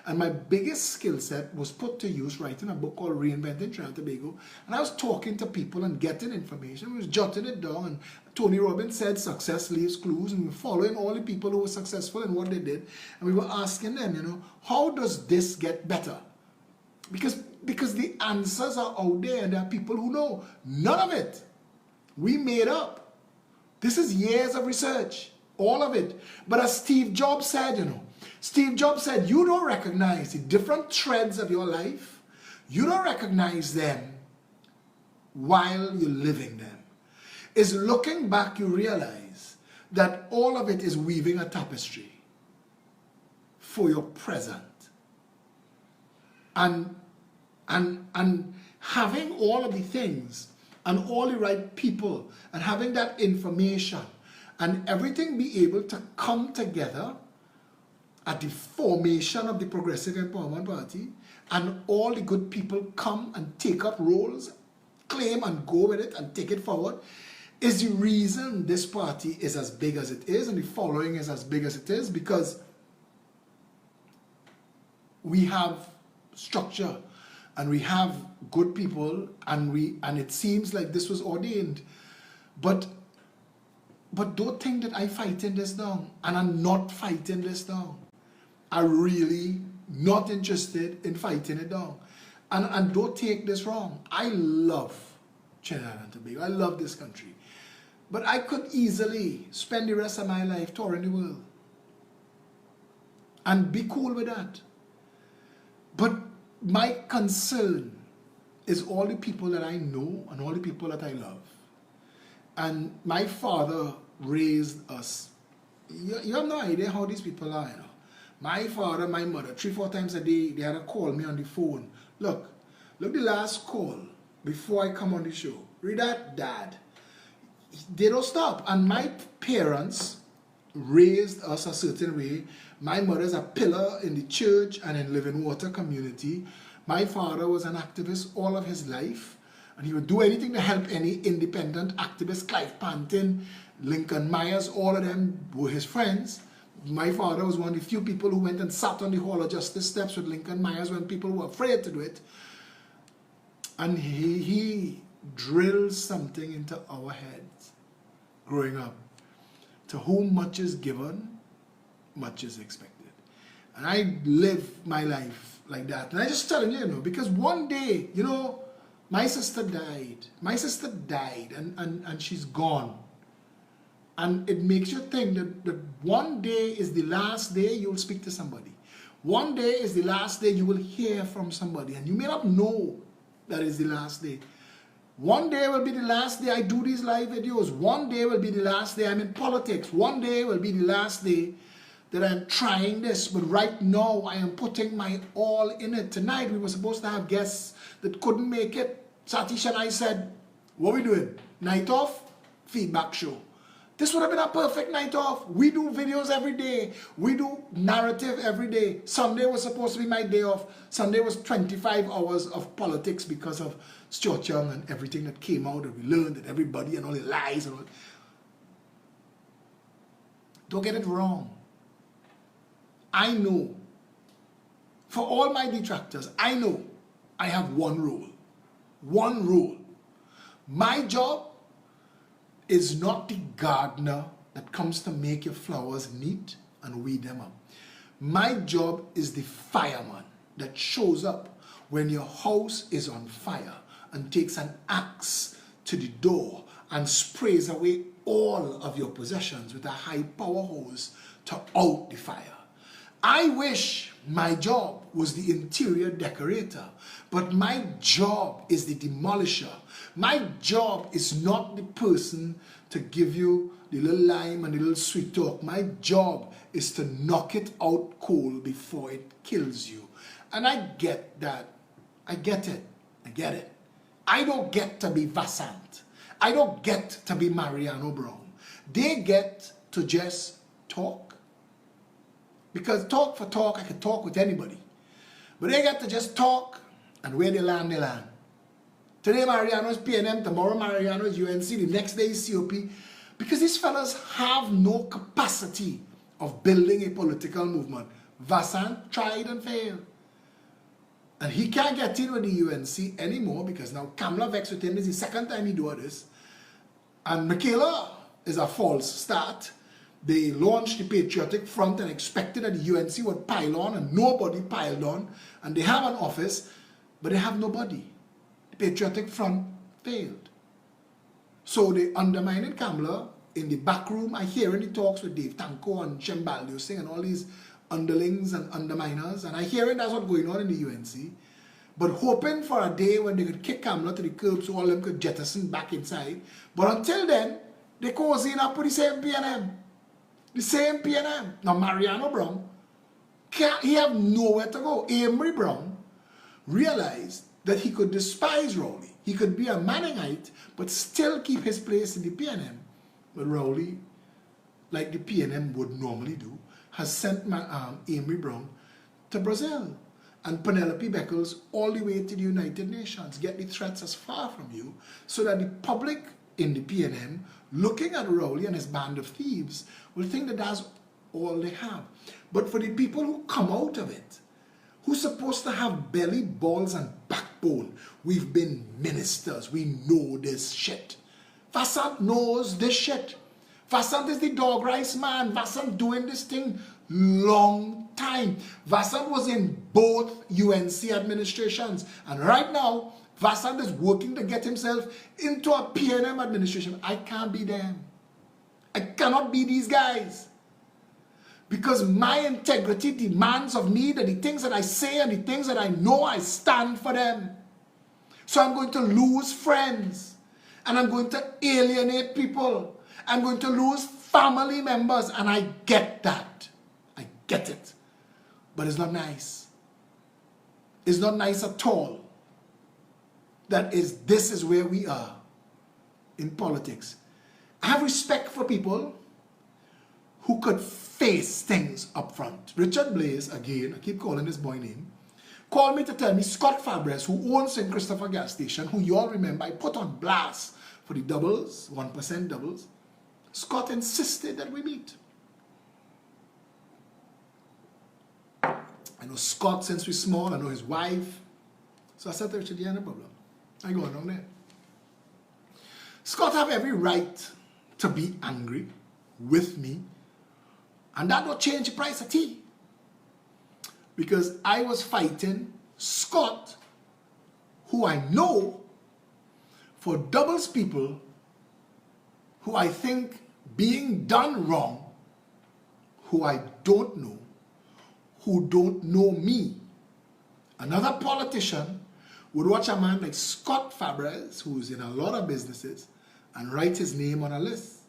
And my biggest skill set was put to use writing a book called Reinventing Trinidad and Tobago. And I was talking to people and getting information. We was jotting it down. And Tony Robbins said, success leaves clues. And we were following all the people who were successful in what they did. And we were asking them, how does this get better? Because the answers are out there, and there are people who know. None of it we made up. This is years of research, all of it. But as Steve Jobs said, Steve Jobs said, you don't recognize the different threads of your life. You don't recognize them while you're living them. It's looking back, you realize that all of it is weaving a tapestry for your present. And having all of the things and all the right people and having that information and everything be able to come together at the formation of the Progressive Empowerment Party, and all the good people come and take up roles, claim and go with it and take it forward, is the reason this party is as big as it is and the following is as big as it is, because we have structure and we have good people, and it seems like this was ordained. But don't think that I'm fighting this down, and I'm not fighting this down. I'm really not interested in fighting it down. And don't take this wrong. I love Trinidad and Tobago. I love this country. But I could easily spend the rest of my life touring the world and be cool with that. But my concern is all the people that I know and all the people that I love. And my father raised us. You have no idea how these people are, My father, my mother, 3-4 times a day, they had to call me on the phone. Look the last call before I come on the show. Read that, Dad. They don't stop. And my parents raised us a certain way. My mother's a pillar in the church and in Living Water community. My father was an activist all of his life, and he would do anything to help any independent activist. Clive Pantin, Lincoln Myers, all of them were his friends. My father was one of the few people who went and sat on the Hall of Justice steps with Lincoln Myers when people were afraid to do it. And he drilled something into our heads growing up. To whom much is given, much is expected. And I live my life like that. And I just telling you, because one day, my sister died. My sister died and she's gone. And it makes you think that one day is the last day you'll speak to somebody. One day is the last day you will hear from somebody. And you may not know that is the last day. One day will be the last day I do these live videos. One day will be the last day I'm in politics. One day will be the last day that I'm trying this. But right now, I am putting my all in it. Tonight, we were supposed to have guests that couldn't make it. Satish and I said, what are we doing? Night off? Feedback show. This would have been a perfect night off. We do videos every day. We do narrative every day. Sunday was supposed to be my day off. Sunday was 25 hours of politics because of Stuart Young and everything that came out that we learned, that everybody and all the lies and all. Don't get it wrong. I know, for all my detractors, I know I have one rule. One rule. My job is not the gardener that comes to make your flowers neat and weed them up. My job is the fireman that shows up when your house is on fire and takes an axe to the door and sprays away all of your possessions with a high power hose to out the fire. I wish my job was the interior decorator, but my job is the demolisher. My job is not the person to give you the little lime and the little sweet talk. My job is to knock it out cold before it kills you. And I get that. I get it. I get it. I don't get to be Vassant. I don't get to be Mariano Brown. They get to just talk. Because talk for talk, I can talk with anybody. But they get to just talk, and where they land, they land. Today Mariano's PNM, tomorrow Mariano's UNC, the next day is COP. Because these fellas have no capacity of building a political movement. Vassant tried and failed. And he can't get in with the UNC anymore because now Kamala vexed with him. This is the second time he do this. And Michaela is a false start. They launched the Patriotic Front and expected that the UNC would pile on, and nobody piled on. And they have an office, but they have nobody. The Patriotic Front failed. So they undermined Kamala in the back room. I hear in the talks with Dave Tanko and Shembaldio Singh and all these underlings and underminers. And I hear it, that's what's going on in the UNC. But hoping for a day when they could kick Kamala to the curb so all of them could jettison back inside. But until then, they cozy up with the same PNM. The same PNM. Now Mariano Brown, he have nowhere to go. Amory Brown realized that he could despise Rowley. He could be a Manningite, but still keep his place in the PNM. But Rowley, like the PNM would normally do, has sent Amory Brown to Brazil. And Penelope Beckles all the way to the United Nations. Get the threats as far from you so that the public in the PNM looking at Rowley and his band of thieves will think that that's all they have. But for the people who come out of it, who's supposed to have belly, balls, and backbone, we've been ministers, we know this shit. Vassant knows this shit. Vassant is the dog rice man. Vassant doing this thing long time. Vassant was in both UNC administrations. And right now, Vassant is working to get himself into a PNM administration. I can't be them. I cannot be these guys. Because my integrity demands of me that the things that I say and the things that I know, I stand for them. So I'm going to lose friends. And I'm going to alienate people. I'm going to lose family members. And I get that. I get it. But it's not nice. It's not nice at all. This is where we are in politics. I have respect for people who could face things up front. Richard Blaze, again, I keep calling this boy name, called me to tell me Scott Fabres, who owns St. Christopher gas station, who you all remember I put on blast for the doubles, 1% doubles. Scott insisted that we meet. I know Scott since we're small, I know his wife. So I said to Richard, yeah, no problem. I go down there. Scott have every right to be angry with me, and that don't change the price of tea. Because I was fighting Scott, who I know, for doubles people who I think being done wrong, who I don't know, who don't know me. Another politician would watch a man like Scott Fabres, who's in a lot of businesses, and write his name on a list.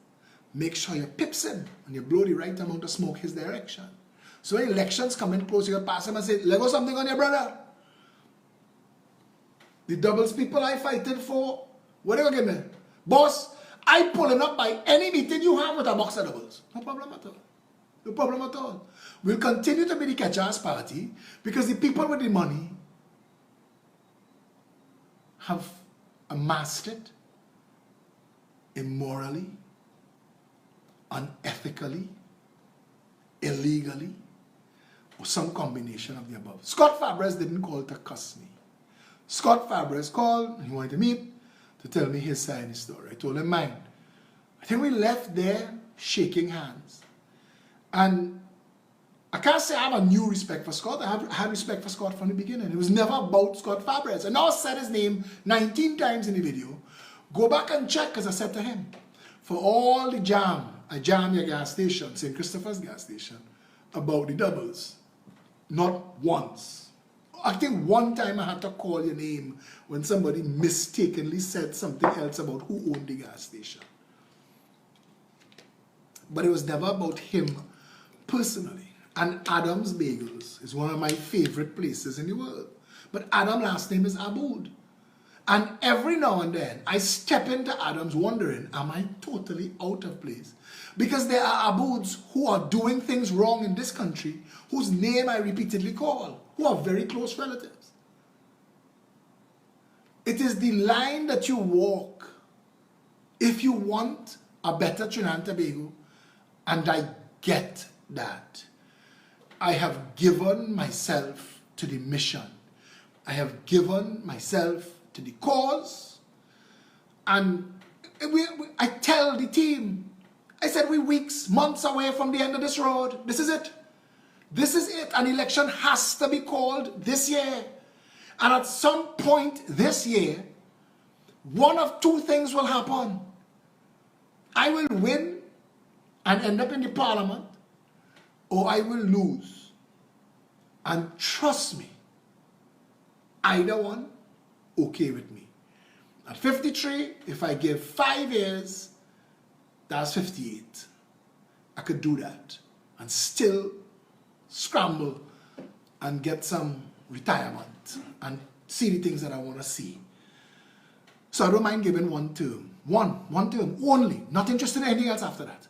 Make sure you pips him and you blow the right amount of smoke his direction. So when elections come in close, you pass him and say, let go something on your brother. The doubles people I fighted for, what are you going to give me? Boss, I pulling up by any meeting you have with a box of doubles. No problem at all. No problem at all. We'll continue to be the catch-ass party because the people with the money have amassed it immorally, unethically, illegally, or some combination of the above. Scott Fabres didn't call to cuss me. Scott Fabres called, he wanted to meet, to tell me his side of the story. I told him mine. I think we left there shaking hands. And I can't say I have a new respect for Scott. I had respect for Scott from the beginning. It was never about Scott Fabres. I now said his name 19 times in the video. Go back and check, because I said to him, for all the jam, I jam your gas station, St. Christopher's gas station, about the doubles. Not once. I think one time I had to call your name when somebody mistakenly said something else about who owned the gas station. But it was never about him personally. And Adam's Bagels is one of my favorite places in the world. But Adam's last name is Aboud. And every now and then, I step into Adam's wondering, am I totally out of place? Because there are Abouds who are doing things wrong in this country, whose name I repeatedly call, who are very close relatives. It is the line that you walk if you want a better Trinidad and Tobago, and I get that. I have given myself to the mission. I have given myself to the cause. And I tell the team, I said we're weeks, months away from the end of this road. This is it. This is it. An election has to be called this year. And at some point this year, one of two things will happen. I will win and end up in the parliament, or I will lose. And trust me, either one, okay with me. At 53, if I give 5 years, that's 58. I could do that and still scramble and get some retirement and see the things that I want to see. So I don't mind giving one term. One term only. Not interested in anything else after that.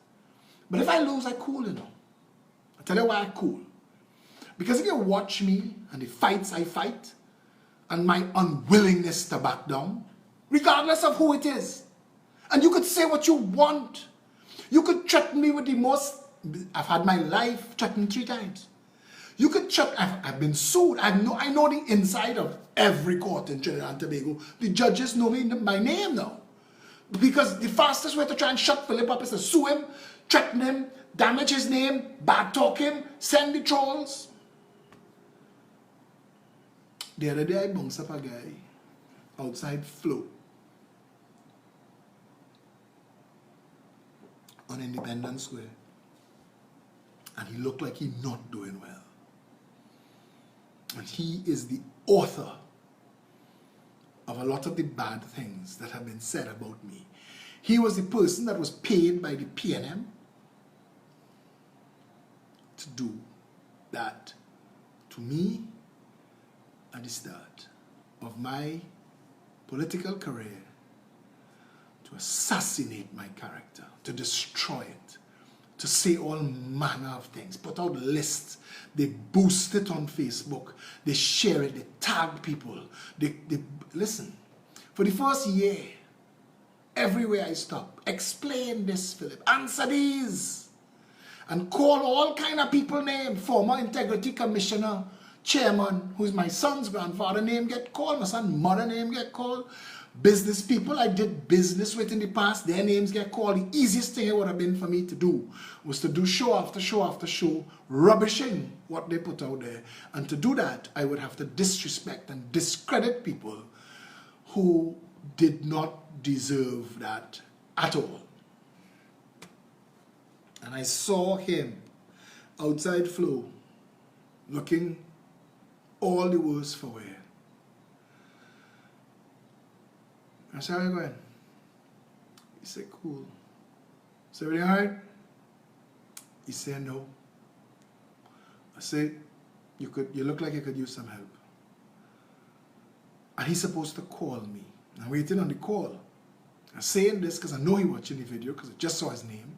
But if I lose, I cool, you know. I'll tell you why I cool. Because if you watch me and the fights I fight and my unwillingness to back down, regardless of who it is, and you could say what you want. You could threaten me with the most, I've had my life threatened 3 times. You could threaten, I've been sued. I know the inside of every court in Trinidad and Tobago. The judges know me by name now. Because the fastest way to try and shut Phillip up is to sue him, threaten him, damage his name, bad talk him, send the trolls. The other day I bounced up a guy outside Flow on Independence Square, and he looked like he's not doing well. And he is the author of a lot of the bad things that have been said about me. He was the person that was paid by the PNM to do that to me at the start of my political career, to assassinate my character, to destroy it, to say all manner of things, put out lists, they boost it on Facebook, they share it, they tag people, they listen. For the first year, everywhere I stop, explain this, Phillip, answer these, and call all kind of people names, former integrity commissioner, chairman, who's my son's grandfather name get called, my son's mother name get called, Business people I did business with in the past, their names get called. The easiest thing it would have been for me to do was to do show after show after show, rubbishing what they put out there. And to do that, I would have to disrespect and discredit people who did not deserve that at all. And I saw him outside Flow looking all the worse for wear. I said, how are you going? He said, cool. Is everything all right? He said, no. I said, you look like you could use some help. And he's supposed to call me. I'm waiting on the call. I'm saying this because I know he's watching the video because I just saw his name.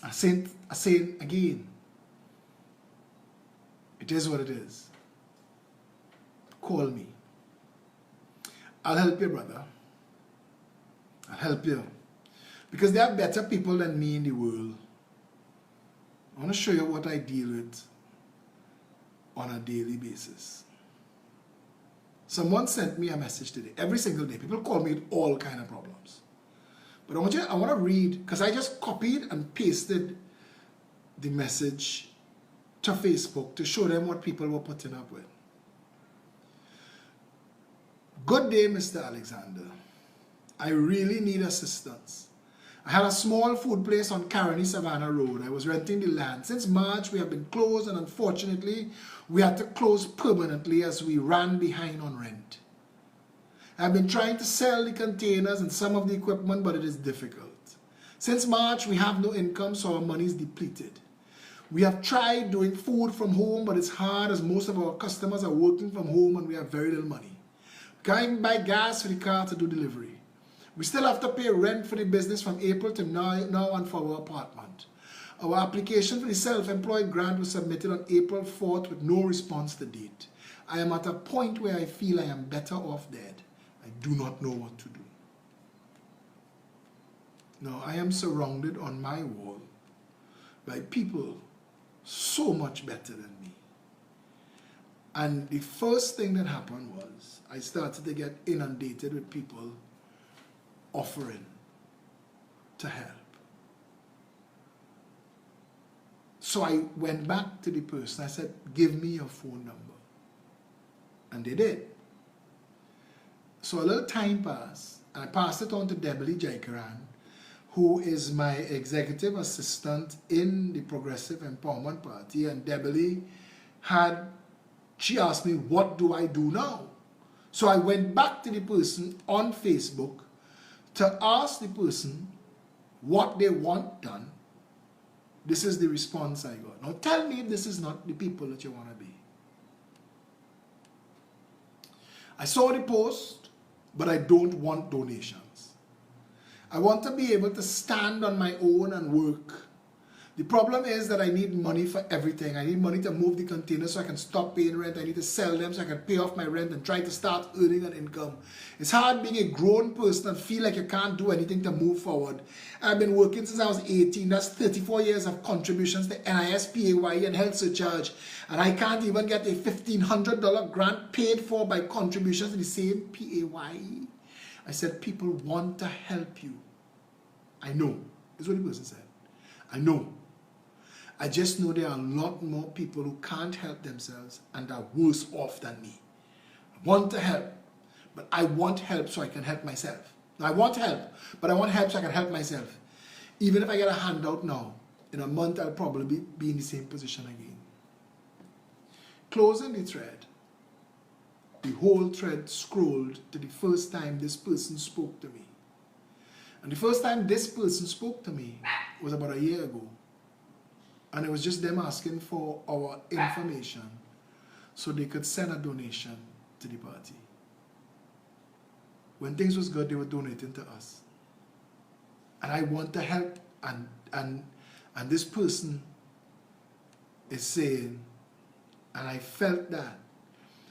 I'm saying again, it is what it is. Call me. I'll help you, brother. I'll help you. Because there are better people than me in the world. I want to show you what I deal with on a daily basis. Someone sent me a message today, every single day. People call me with all kind of problems. But I want to read, because I just copied and pasted the message to Facebook to show them what people were putting up with. Good day, Mr. Alexander. I really need assistance. I had a small food place on Caroni Savannah Road. I was renting the land. Since March, we have been closed, and unfortunately, we had to close permanently as we ran behind on rent. I've been trying to sell the containers and some of the equipment, but it is difficult. Since March, we have no income, so our money is depleted. We have tried doing food from home, but it's hard as most of our customers are working from home and we have very little money. Can't buy gas for the car to do delivery. We still have to pay rent for the business from April to now and for our apartment. Our application for the self-employed grant was submitted on April 4th with no response to date. I am at a point where I feel I am better off dead. I do not know what to do. Now, I am surrounded on my wall by people so much better than me. And the first thing that happened was I started to get inundated with people offering to help. So I went back to the person. I said, give me your phone number. And they did. So a little time passed, and I passed it on to Jericho, who is my executive assistant in the Progressive Empowerment Party. And Debbie she asked me, what do I do now? So I went back to the person on Facebook to ask the person what they want done. This is the response I got. Now tell me if this is not the people that you want to be. I saw the post, but I don't want donations. I want to be able to stand on my own and work. The problem is that I need money for everything. I need money to move the containers so I can stop paying rent. I need to sell them so I can pay off my rent and try to start earning an income. It's hard being a grown person and feel like you can't do anything to move forward. I've been working since I was 18. That's 34 years of contributions to NIS, PAYE, and health surcharge. And I can't even get a $1,500 grant paid for by contributions to the same PAYE. I said, people want to help you. I know. That's what the person said. I know. I just know there are a lot more people who can't help themselves and are worse off than me. I want to help, but I want help so I can help myself. Now, I want help, but I want help so I can help myself. Even if I get a handout now, in a month I'll probably be in the same position again. Closing the thread, the whole thread scrolled to the first time this person spoke to me. And the first time this person spoke to me was about a year ago. And it was just them asking for our information so they could send a donation to the party. When things was good, they were donating to us. And I want to help, and this person is saying, and I felt that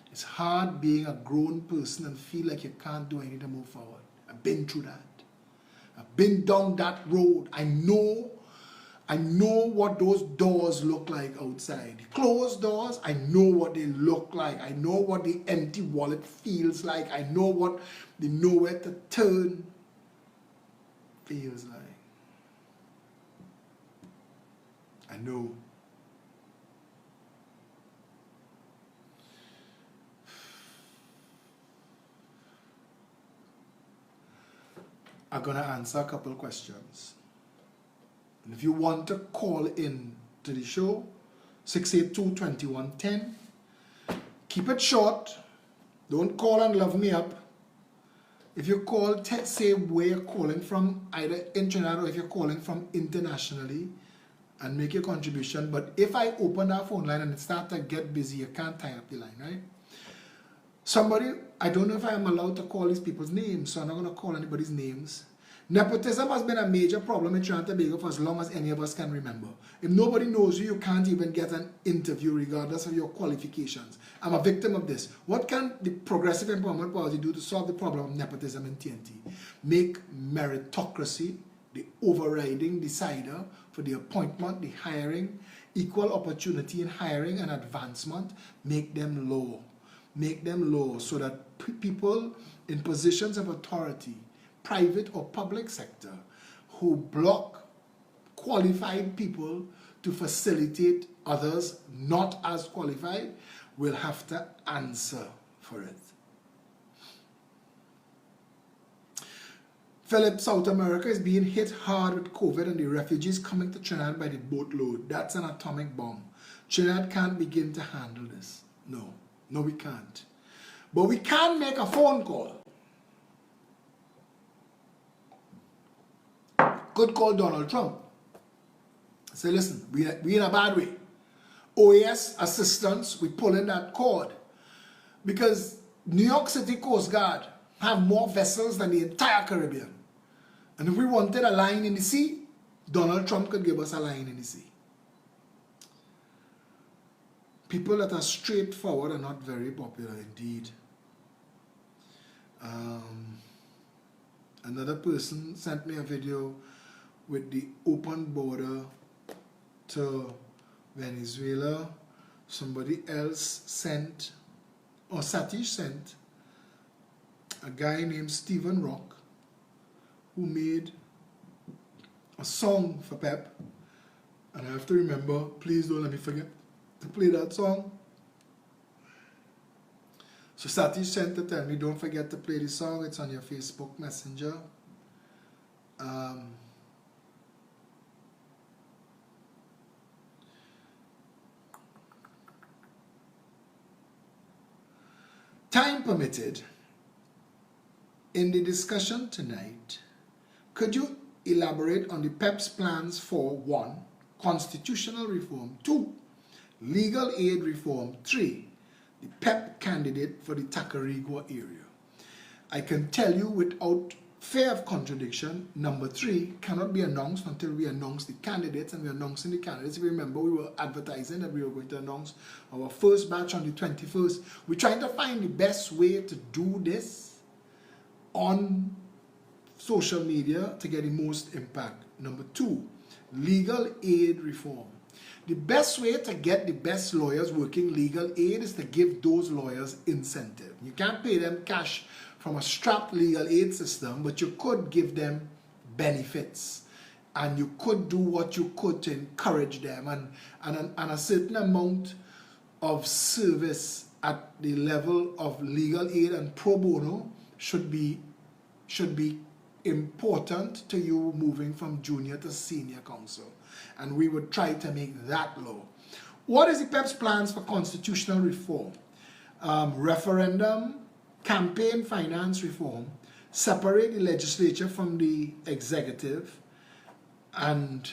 it's hard being a grown person and feel like you can't do anything to move forward. I've been through that. I've been down that road. I know I know what those doors look like outside. Closed doors, I know what they look like. I know what the empty wallet feels like. I know what the nowhere to turn feels like. I know. I'm going to answer a couple questions. And if you want to call in to the show, 682-2110. Keep it short. Don't call and love me up. If you call, say where you're calling from, either in Trinidad or if you're calling from internationally, and make your contribution. But if I open our phone line and it starts to get busy, you can't tie up the line, right? Somebody, I don't know if I am allowed to call these people's names, so I'm not going to call anybody's names. Nepotism has been a major problem in Trinidad and Tobago for as long as any of us can remember. If nobody knows you, you can't even get an interview regardless of your qualifications. I'm a victim of this. What can the Progressive Empowerment Party do to solve the problem of nepotism in TNT? Make meritocracy the overriding decider for the appointment, the hiring, equal opportunity in hiring and advancement. Make them low. Make them low so that people in positions of authority, private or public sector, who block qualified people to facilitate others not as qualified will have to answer for it. Phillip, South America is being hit hard with COVID and the refugees coming to Trinidad by the boatload. That's an atomic bomb. Trinidad can't begin to handle this. No, we can't. But we can make a phone call. Could call Donald Trump. Say, listen, we in a bad way. OAS assistance, we pull in that cord. Because New York City Coast Guard have more vessels than the entire Caribbean. And if we wanted a line in the sea, Donald Trump could give us a line in the sea. People that are straightforward are not very popular indeed. Another person sent me a video with the open border to Venezuela. Somebody else sent, or Satish sent, a guy named Stephen Rock who made a song for Pep. And I have to remember, please don't let me forget to play that song. So Satish sent to tell me, don't forget to play the song. It's on your Facebook Messenger. Time permitted, in the discussion tonight, could you elaborate on the PEP's plans for 1. Constitutional reform, 2. Legal aid reform, 3. The PEP candidate for the Tacarigua area. I can tell you without fear of contradiction, number 3 cannot be announced until we announce the candidates, and we're announcing the candidates. If you remember, we were advertising that we were going to announce our first batch on the 21st. We're trying to find the best way to do this on social media to get the most impact. Number 2, legal aid reform. The best way to get the best lawyers working legal aid is to give those lawyers incentive. You can't pay them cash from a strapped legal aid system, but you could give them benefits. And you could do what you could to encourage them. And a certain amount of service at the level of legal aid and pro bono should be important to you moving from junior to senior counsel. And we would try to make that law. What is the PEP's plans for constitutional reform? Referendum, campaign finance reform, separate the legislature from the executive, and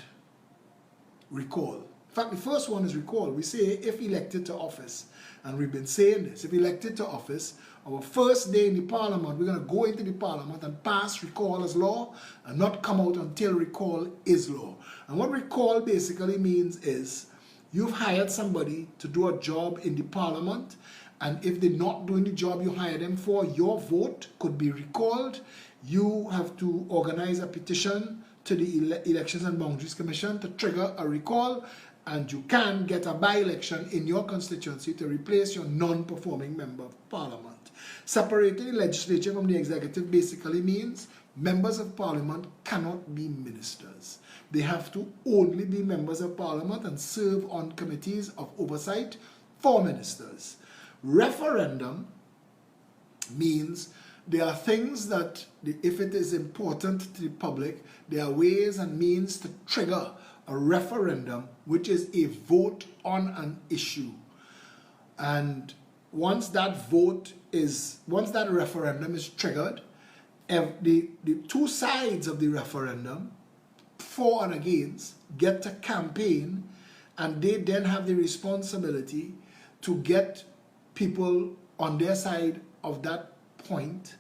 recall. In fact, the first one is recall. We say if elected to office, and we've been saying this, if elected to office, our first day in the parliament, we're going to go into the parliament and pass recall as law and not come out until recall is law. And what recall basically means is you've hired somebody to do a job in the parliament, and if they're not doing the job you hired them for, your vote could be recalled. You have to organize a petition to the Elections and Boundaries Commission to trigger a recall, and you can get a by-election in your constituency to replace your non-performing member of parliament. Separating the legislature from the executive basically means members of parliament cannot be ministers. They have to only be members of parliament and serve on committees of oversight for ministers. Referendum means there are things that, if it is important to the public, there are ways and means to trigger a referendum, which is a vote on an issue. And once that referendum is triggered, the two sides of the referendum, for and against, get to campaign, and they then have the responsibility to get people on their side of that point.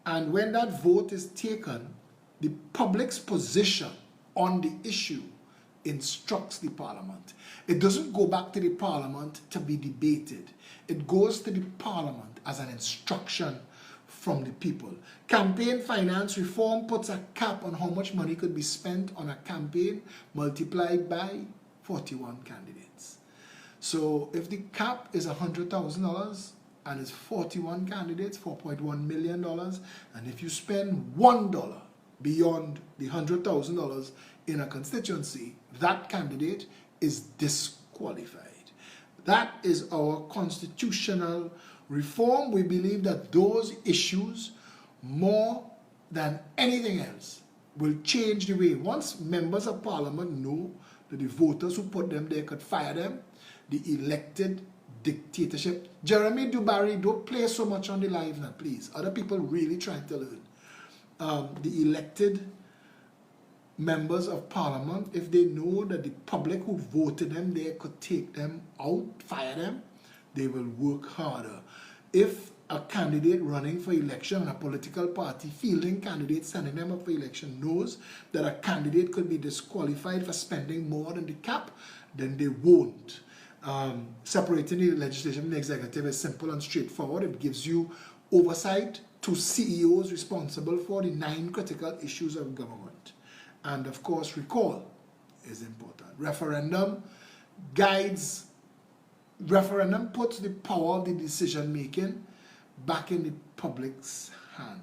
And when that vote is taken, the public's position on the issue instructs the parliament. It doesn't go back to the parliament to be debated. It goes to the parliament as an instruction from the people. Campaign finance reform puts a cap on how much money could be spent on a campaign multiplied by 41 candidates. So if the cap is $100,000 and it's 41 candidates, $4.1 million, and if you spend $1 beyond the $100,000 in a constituency, that candidate is disqualified. That is our constitutional reform. We believe that those issues, more than anything else, will change the way. Once members of parliament know that the voters who put them there could fire them, the elected dictatorship. Jeremy Dubarry, don't play so much on the live now, please. Other people really trying to learn. The elected members of parliament, if they know that the public who voted them there could take them out, fire them, they will work harder. If a candidate running for election and a political party fielding candidates sending them up for election knows that a candidate could be disqualified for spending more than the cap, then they won't. Separating the legislation from the executive is simple and straightforward. It gives you oversight to CEOs responsible for the 9 critical issues of government. And of course, recall is important. Referendum puts the power of the decision making back in the public's hand.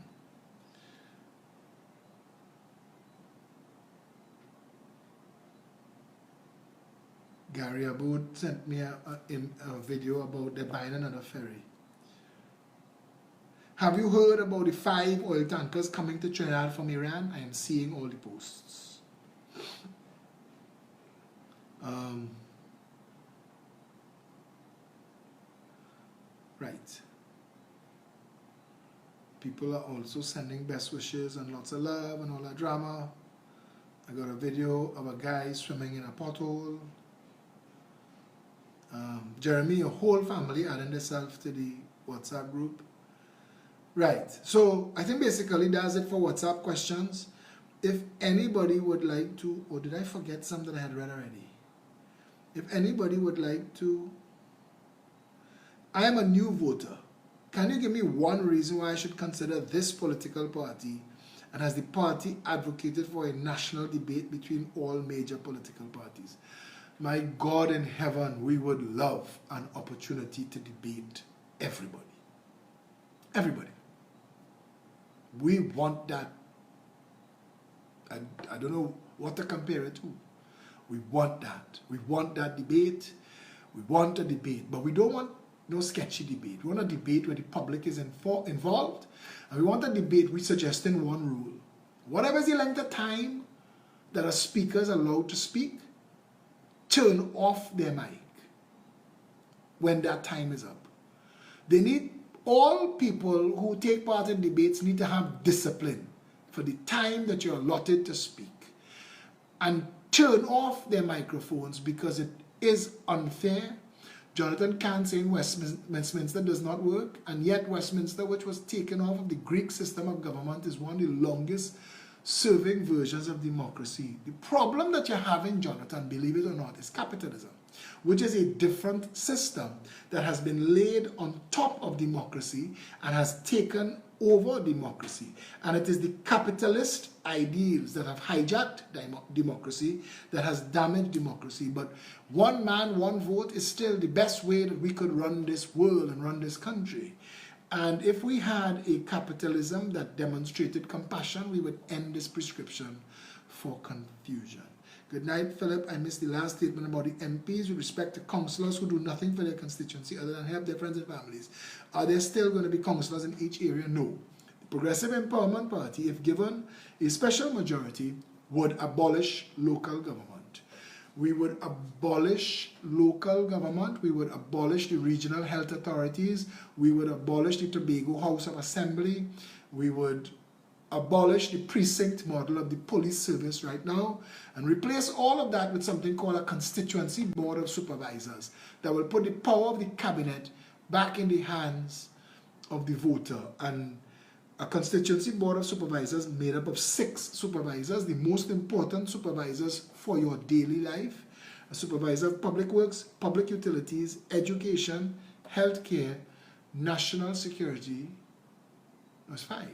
Gary Aboud sent me a video about the buying another ferry. Have you heard about the 5 oil tankers coming to Trinidad from Iran? I am seeing all the posts. Right. People are also sending best wishes and lots of love and all that drama. I got a video of a guy swimming in a pothole. Jeremy, your whole family adding themselves to the WhatsApp group. Right, so I think basically that's it for WhatsApp questions. If anybody would like to, or did I forget some that I had read already? If anybody would like to, I am a new voter. Can you give me one reason why I should consider this political party, and has the party advocated for a national debate between all major political parties? My God in heaven, we would love an opportunity to debate everybody. Everybody. We want that. I don't know what to compare it to. We want that. We want that debate. We want a debate. But we don't want no sketchy debate. We want a debate where the public is involved. And we want a debate which suggesting one rule. Whatever is the length of time that a speaker is allowed to speak, turn off their mic when that time is up. They need, all people who take part in debates need to have discipline for the time that you're allotted to speak, and turn off their microphones, because it is unfair. Jonathan Kahn saying Westminster does not work, and yet Westminster, which was taken off of the Greek system of government, is one of the longest serving versions of democracy. The problem that you're having, Jonathan, believe it or not, is capitalism, which is a different system that has been laid on top of democracy and has taken over democracy. And it is the capitalist ideals that have hijacked democracy, that has damaged democracy. But one man, one vote is still the best way that we could run this world and run this country. And if we had a capitalism that demonstrated compassion, we would end this prescription for confusion. Good night, Philip. I missed the last statement about the MPs with respect to councillors who do nothing for their constituency other than help their friends and families. Are there still going to be councillors in each area? No. The Progressive Empowerment Party, if given a special majority, would abolish local government. We would abolish local government. We would abolish the regional health authorities. We would abolish the Tobago House of Assembly. We would abolish the precinct model of the police service right now and replace all of that with something called a constituency board of supervisors that will put the power of the cabinet back in the hands of the voter. And a constituency board of supervisors made up of 6 supervisors, the most important supervisors for your daily life: a supervisor of public works, public utilities, education, healthcare, national security. That's 5.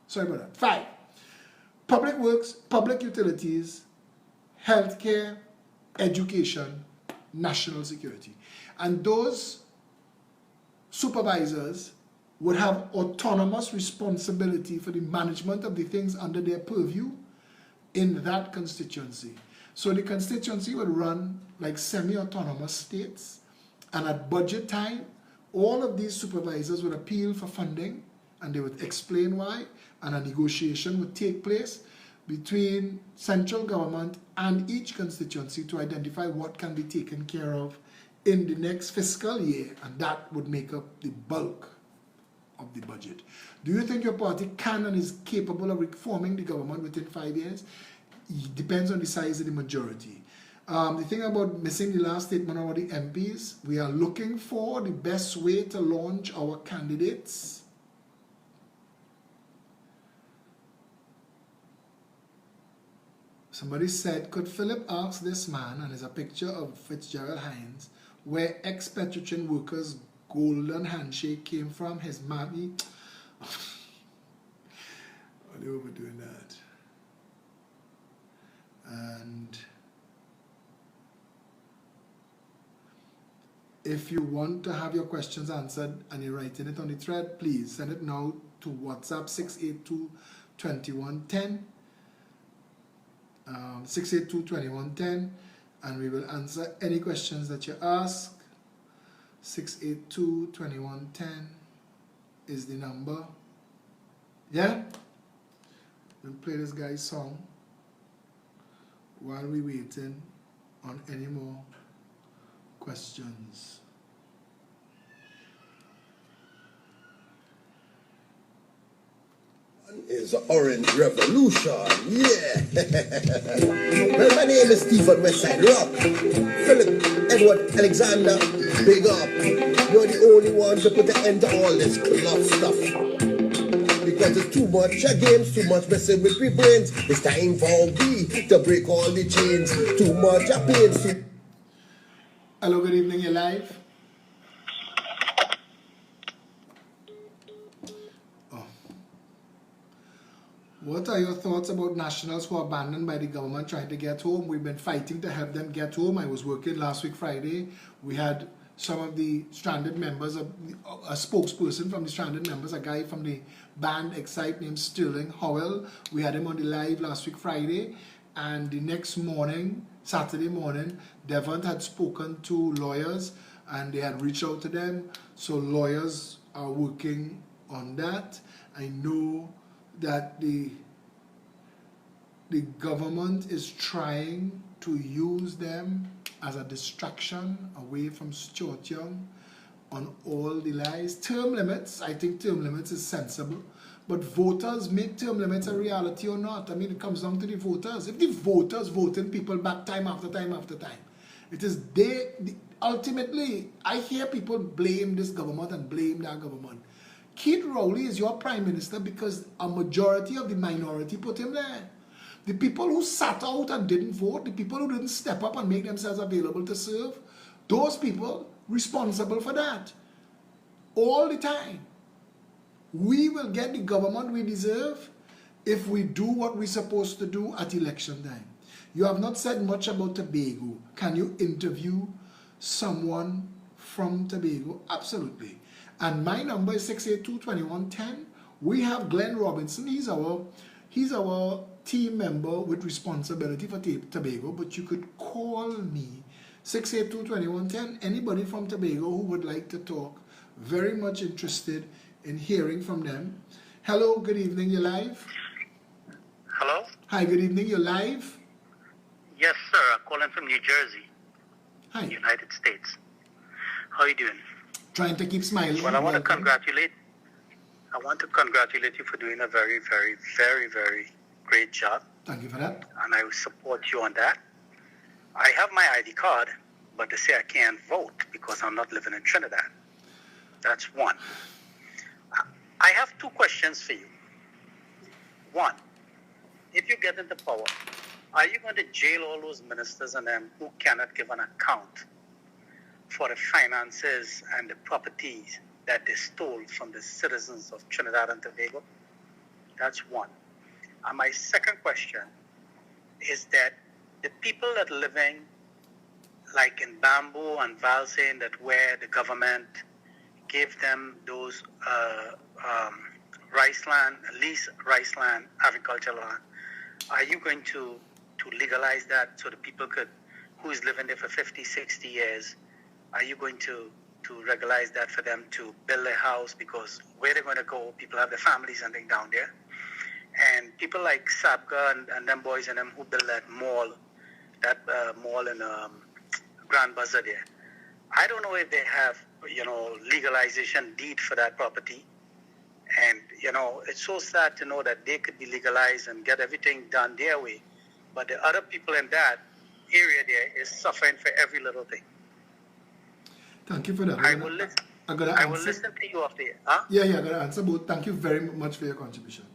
Sorry about that. 5. Public works, public utilities, healthcare, education, national security. And those supervisors would have autonomous responsibility for the management of the things under their purview in that constituency. So the constituency would run like semi-autonomous states, and at budget time, all of these supervisors would appeal for funding, and they would explain why, and a negotiation would take place between central government and each constituency to identify what can be taken care of in the next fiscal year, and that would make up the bulk of the budget. Do you think your party can and is capable of reforming the government within 5 years? It depends on the size of the majority. The thing about missing the last statement about the MPs, we are looking for the best way to launch our candidates. Somebody said, could Philip ask this man, and there's a picture of Fitzgerald Hines, where ex-Petrochin workers' golden handshake came from? His mommy. Are they overdoing that? And if you want to have your questions answered and you're writing it on the thread, please send it now to WhatsApp 682-2110. 682-2110, and we will answer any questions that you ask. 682-2110 is the number. Yeah? We'll play this guy's song while we're waiting on any more questions. Is Orange Revolution, yeah. Well, my name is Stephen Westside Rock. Philip, Edward, Alexander, big up. You're the only one to put an end to all this cloth stuff. Because it's too much games, too much messing with your brains. It's time for we to break all the chains. Too much pains. Hello, good evening, you're live. What are your thoughts about nationals who are abandoned by the government trying to get home? We've been fighting to help them get home. I was working last week Friday. We had some of the stranded members, a spokesperson from the stranded members, a guy from the band Excite named Sterling Howell. We had him on the live last week Friday. And the next morning, Saturday morning, Devon had spoken to lawyers and they had reached out to them. So lawyers are working on that. I know that the government is trying to use them as a distraction away from Stuart Young on all the lies. Term limits, I think term limits is sensible, but voters make term limits a reality or not. I mean, it comes down to the voters. If the voters voting people back time after time after time, it is ultimately, I hear people blame this government and blame that government. Keith Rowley is your prime minister because a majority of the minority put him there. The people who sat out and didn't vote, the people who didn't step up and make themselves available to serve, those people responsible for that all the time. We will get the government we deserve if we do what we're supposed to do at election time. You have not said much about Tobago. Can you interview someone from Tobago? Absolutely. And my number is 682-2110. We have Glenn Robinson. He's our team member with responsibility for Tobago, but you could call me 682-2110. Anybody from Tobago who would like to talk, very much interested in hearing from them. Hello, good evening, you're live. Hello? Hi, good evening, you're live. Yes, sir. I'm calling from New Jersey, Hi. United States. How are you doing? Trying to keep smiling. Well, I want to congratulate you for doing a very, very, very, very great job. Thank you for that. And I will support you on that. I have my ID card, but they say I can't vote because I'm not living in Trinidad. That's one. I have two questions for you. One, if you get into power, are you going to jail all those ministers and them who cannot give an account for the finances and the properties that they stole from the citizens of Trinidad and Tobago? That's one. And my second question is that the people that are living like in Bamboo and Valsain, that where the government gave them those rice land, lease rice land, agricultural land, are you going to legalize that so the people could, who is living there for 50, 60 years, are you going to regularize that for them to build a house? Because where they're going to go, people have their families and things down there. And people like Sabga and them boys and them who build that mall in Grand Bazaar there. I don't know if they have, legalization deed for that property. And, it's so sad to know that they could be legalized and get everything done their way. But the other people in that area there is suffering for every little thing. Thank you for that. I will listen to you after here. Huh? Yeah, I got to answer both. Thank you very much for your contribution.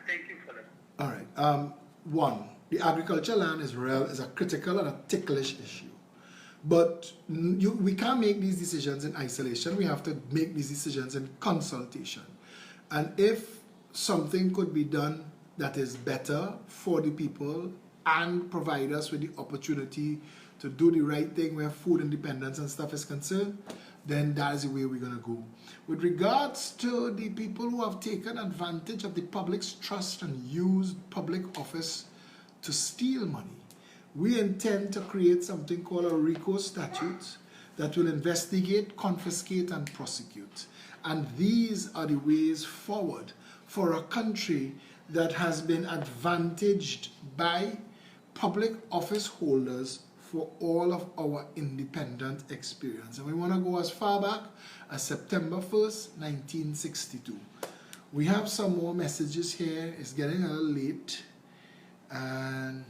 Thank you, Phillip. All right. One, the agricultural land is a critical and a ticklish issue. But we can't make these decisions in isolation. We have to make these decisions in consultation. And if something could be done that is better for the people and provide us with the opportunity to do the right thing where food independence and stuff is concerned, then that is the way we're going to go. With regards to the people who have taken advantage of the public's trust and used public office to steal money, we intend to create something called a RICO statute that will investigate, confiscate, and prosecute. And these are the ways forward for a country that has been advantaged by public office holders for all of our independent experience. And we want to go as far back as September 1st, 1962. We have some more messages here. It's getting a little late. And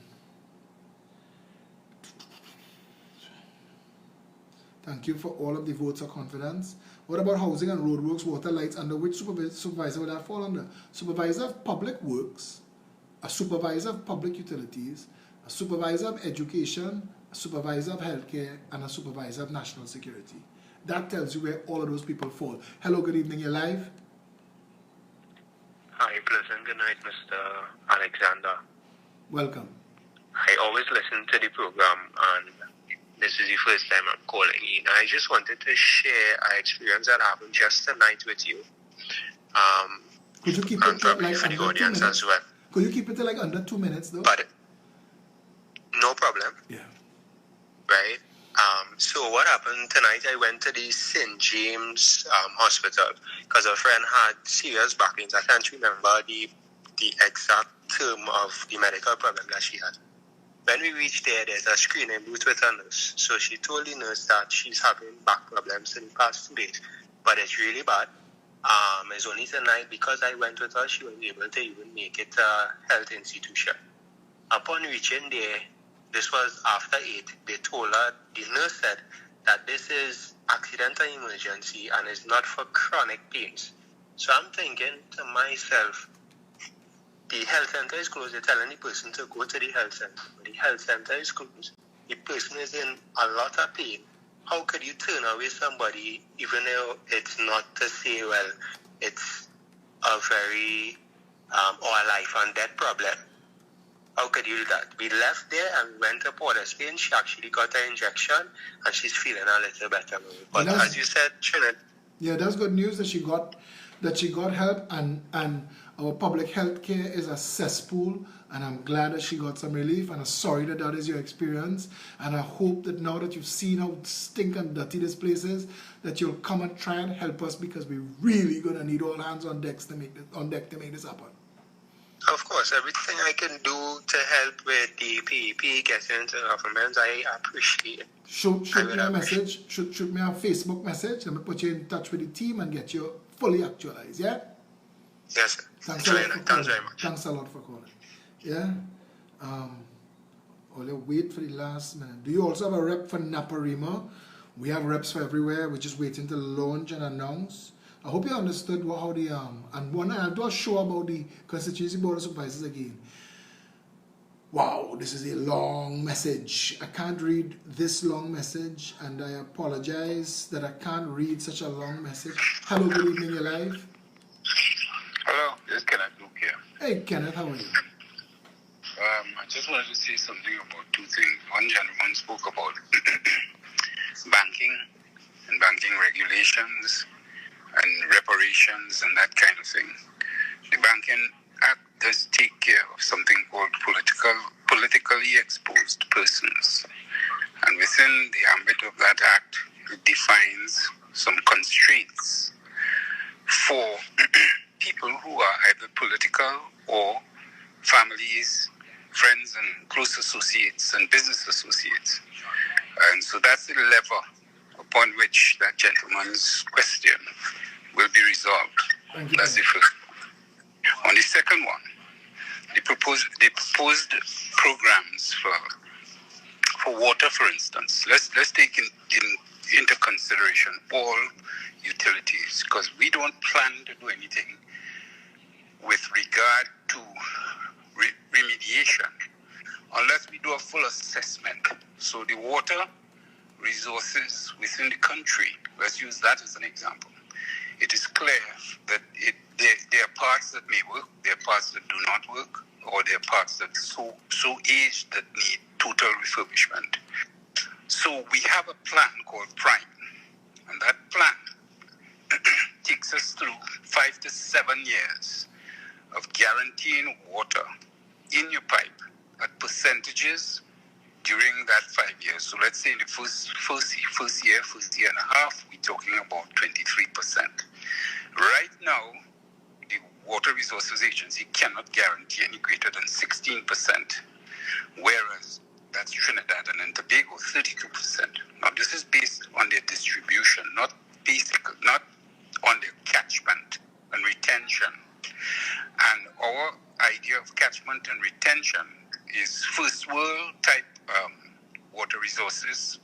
thank you for all of the votes of confidence. What about housing and roadworks, water, lights, under which supervisor would that fall under? Supervisor of Public Works, a supervisor of public utilities, a supervisor of education, a supervisor of healthcare, and a supervisor of national security. That tells you where all of those people fall. Hello, good evening, you're live. Hi, pleasant good night, Mr. Alexander. Welcome. I always listen to the program, and this is the first time I'm calling in. I just wanted to share an experience that happened just tonight with you. Could you keep and it probably like for the under 2 audience minutes? as well. Could you keep it to like under 2 minutes though? But no problem. Yeah. Right? So what happened tonight, I went to the St. James Hospital because a friend had serious back pains. I can't remember the exact term of the medical problem that she had. When we reached there, there's a screening booth with a nurse. So she told the nurse that she's having back problems in the past 2 days. But it's really bad. It's only tonight, because I went with her, she was able to even make it a health institution. Upon reaching there, this was after 8, they told her, the nurse said that this is accidental emergency and is not for chronic pains. So I'm thinking to myself, the health center is closed. They're telling the person to go to the health center. But the health center is closed. The person is in a lot of pain. How could you turn away somebody, even though it's not to say, well, it's a very or a life and death problem. How could you do that? We left there and went to Port of Spain. She actually got her injection and she's feeling a little better. But as you said, Trinidad. Yeah, that's good news that she got help, and our public health care is a cesspool, and I'm glad that she got some relief, and I'm sorry that that is your experience, and I hope that now that you've seen how stink and dirty this place is, that you'll come and try and help us, because we're really gonna need all hands on deck to make this happen. Of course, everything I can do to help with the PEP, getting into government, I appreciate it. Shoot me a message. Shoot me a Facebook message. Let me put you in touch with the team and get you fully actualized. Yeah. Yes, sir. Thanks very much. Thanks a lot for calling. Yeah. Only wait for the last minute. Do you also have a rep for Naparima? We have reps for everywhere. We're just waiting to launch and announce. I hope you understood how the and one I'll do a show about the constituency board of supervisors again. Wow, this is a long message. I can't read this long message, and I apologize that I can't read such a long message. Hello, good evening, you're live. Hello, this is Kenneth Luke here. Hey, Kenneth, how are you? I just wanted to say something about two things. One gentleman spoke about banking and banking regulations and reparations and that kind of thing. The Banking Act does take care of something called politically exposed persons. And within the ambit of that act, it defines some constraints for people who are either political or families, friends and close associates and business associates. And so that's the lever upon which that gentleman's question will be resolved. Thank you. That's the first. On the second one, the proposed programs for water, for instance. Let's take into consideration all utilities, because we don't plan to do anything with regard to remediation unless we do a full assessment. So the water resources within the country, let's use that as an example. It is clear that there are parts that may work, there are parts that do not work, or there are parts that are so aged that need total refurbishment. So we have a plan called Prime, and that plan takes us through 5 to 7 years of guaranteeing water in your pipe at percentages during that 5 years. So let's say in the first year and a half, we're talking about 23%. Right now, the Water Resources Agency cannot guarantee any greater than 16%, whereas that's Trinidad and Tobago, 32%. Now, this is based on their distribution, not on their catchment and retention. And our idea of catchment and retention is first world type water resources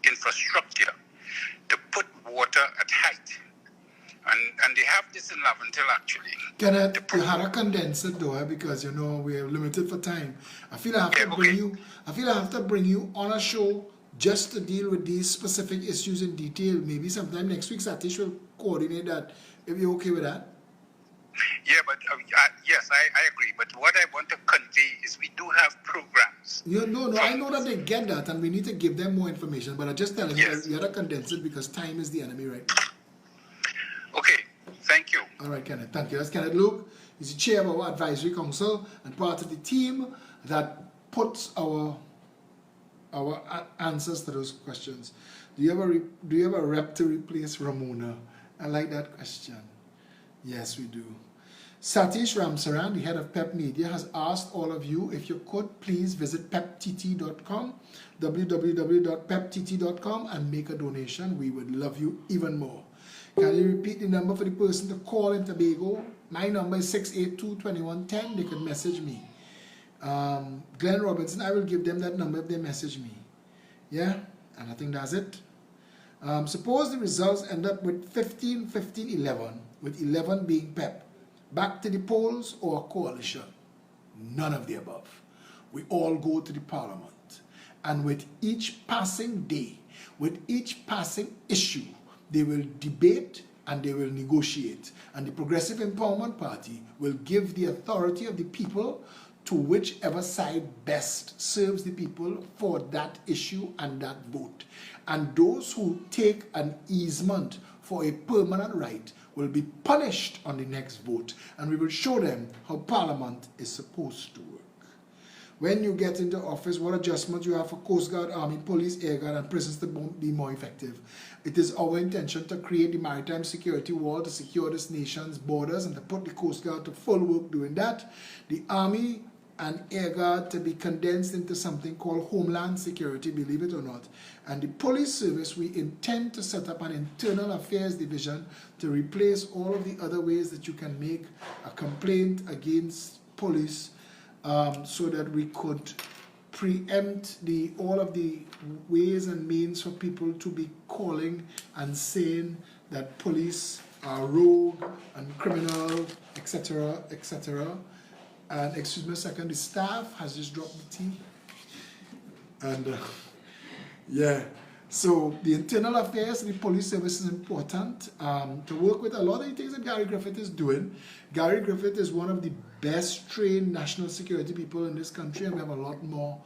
infrastructure to put water at height. And they have this in Laventil actually. Kenneth, you had a condenser though, because you know we are limited for time. I feel I have to bring you on a show just to deal with these specific issues in detail. Maybe sometime next week Satish will coordinate that. If you're okay with that. Yeah, but yes, I agree. But what I want to convey is we do have programs. No, I know that they get that, and we need to give them more information. But I'm just telling you that you had to condense it because time is the enemy right now. Okay, thank you. All right, Kenneth, thank you. That's Kenneth Luke. He's the chair of our advisory council and part of the team that puts our answers to those questions. Do you have a rep to replace Ramona? I like that question. Yes, we do. Satish Ramsaran, the head of PEP Media, has asked all of you if you could please visit peptt.com, www.peptt.com, and make a donation. We would love you even more. Can you repeat the number for the person to call in Tobago? My number is 682-2110. They can message me. Glenn Robinson, I will give them that number if they message me. Yeah, and I think that's it. Suppose the results end up with 15-15-11, with 11 being PEP. Back to the polls or coalition? None of the above. We all go to the parliament. And with each passing day, with each passing issue, they will debate and they will negotiate. And the Progressive Empowerment Party will give the authority of the people to whichever side best serves the people for that issue and that vote. And those who take an easement for a permanent right will be punished on the next vote, and we will show them how Parliament is supposed to work. When you get into office, what adjustments you have for Coast Guard, Army, Police, Air Guard, and prisons to be more effective. It is our intention to create the maritime security wall to secure this nation's borders and to put the Coast Guard to full work doing that. The Army and Air Guard to be condensed into something called Homeland Security, believe it or not. And the Police Service, we intend to set up an Internal Affairs Division to replace all of the other ways that you can make a complaint against police, so that we could preempt all of the ways and means for people to be calling and saying that police are rogue and criminal, etc., etc. And excuse me a second, the staff has just dropped the tea. And yeah, so the internal affairs, the police service is important to work with a lot of the things that Gary Griffith is doing. Gary Griffith is one of the best trained national security people in this country, and we have a lot more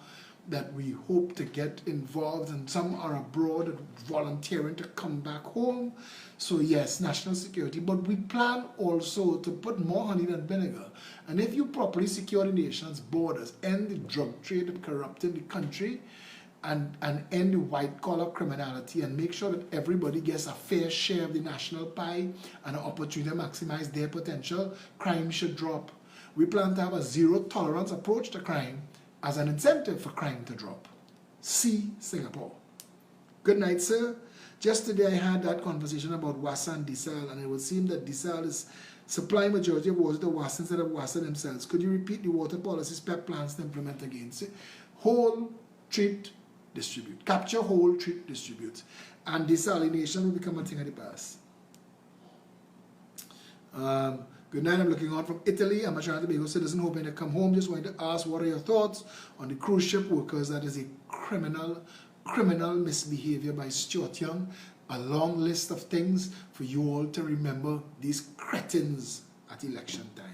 that we hope to get involved, and some are abroad and volunteering to come back home. So yes, national security, but we plan also to put more honey than vinegar. And if you properly secure the nation's borders, end the drug trade that corrupting the country, and end the white-collar criminality, and make sure that everybody gets a fair share of the national pie and an opportunity to maximize their potential, crime should drop. We plan to have a zero-tolerance approach to crime as an incentive for crime to drop. See Singapore. Good night, sir. Just today I had that conversation about Wassa and Desal, and it would seem that Desal is supplying majority of water to Wassa instead of Wassa themselves. Could you repeat the water policies PEP plans to implement again? See, hold, treat, distribute. Capture, hold, treat, distribute. And desalination will become a thing of the past. Good night, I'm looking on from Italy. I'm a Trinidad and Tobago citizen hoping to come home. Just wanted to ask, what are your thoughts on the cruise ship workers? That is a criminal misbehavior by Stuart Young. A long list of things for you all to remember, these cretins at election time.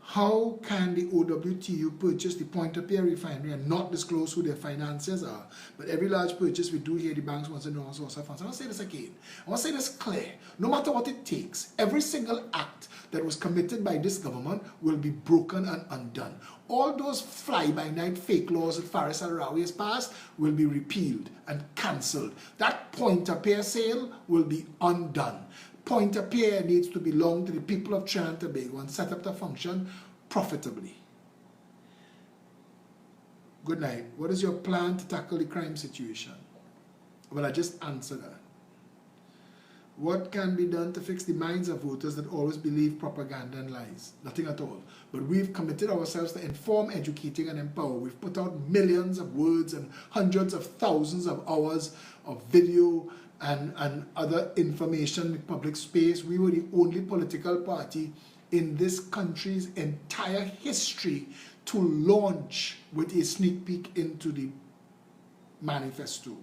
How can the OWTU purchase the Point-of-Peer refinery and not disclose who their financiers are? But every large purchase we do here, the banks want to know our source of funds. I want to say this again. I want to say this clear. No matter what it takes, every single act that was committed by this government will be broken and undone. All those fly-by-night fake laws that Faris Al-Rawi has passed will be repealed and cancelled. That Point-of-Peer sale will be undone. Point-of-Peer needs to belong to the people of Trinidad and Tobago and set up to function profitably. Good night. What is your plan to tackle the crime situation? Well, I just answered that. What can be done to fix the minds of voters that always believe propaganda and lies? Nothing at all. But we've committed ourselves to inform, educating, and empower. We've put out millions of words and hundreds of thousands of hours of video and other information in public space. We were the only political party in this country's entire history to launch with a sneak peek into the manifesto.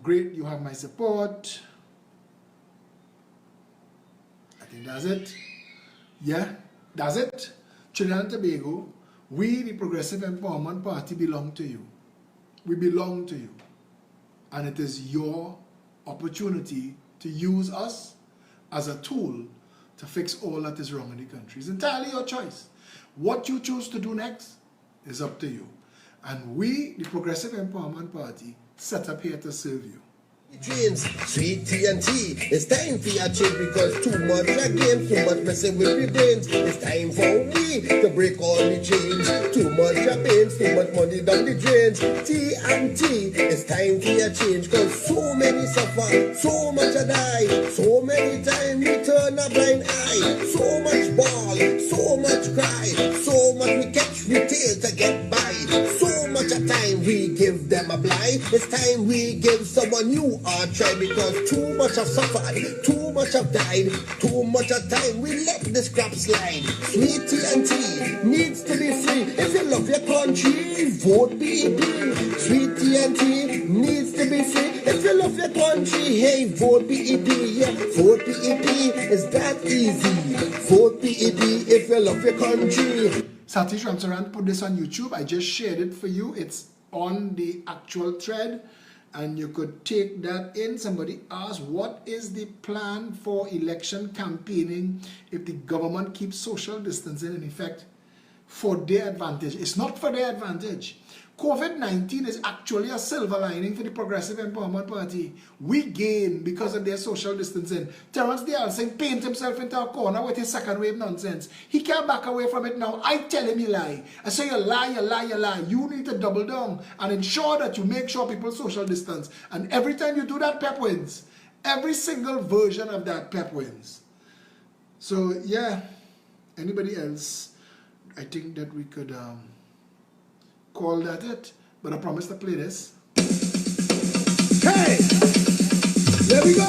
Great, you have my support. I think that's it. Yeah, that's it. Trinidad and Tobago, we, the Progressive Empowerment Party, belong to you. We belong to you. And it is your opportunity to use us as a tool to fix all that is wrong in the country. It's entirely your choice. What you choose to do next is up to you. And we, the Progressive Empowerment Party, set up here to serve you. Trains, sweet TNT. It's time for your change because too much again, too much messing with your brains. It's time for we to break all the chains. Too much pains, too much money down the drains. TNT, it's time for your change because so many suffer, so much a die, so many times we turn a blind eye. So much ball, so much cry, so much we catch, we tail to get by. So much a time we give them a blind. It's time we give someone new or try because too much have suffered, too much have died, too much of time we let this crap slide. Sweet TNT needs to be free. If you love your country, vote BEP. Sweet TNT needs to be free. If you love love your country, hey, vote PEP, yeah, vote PEP, it's that easy. Vote PEP if you love your country. Satish Ramsaran put this on YouTube. I just shared it for you. It's on the actual thread, and you could take that in. Somebody asked, what is the plan for election campaigning if the government keeps social distancing in effect for their advantage? It's not for their advantage. COVID-19 is actually a silver lining for the Progressive Empowerment Party. We gain because of their social distancing. Terrence Dialsing paint himself into a corner with his second wave nonsense. He can't back away from it now. I tell him you lie. I say you lie, you lie, you lie. You need to double down and ensure that you make sure people social distance. And every time you do that, Pep wins. Every single version of that, Pep wins. So yeah, anybody else, I think that we could call that it, but I promise to play this. Hey, there we go.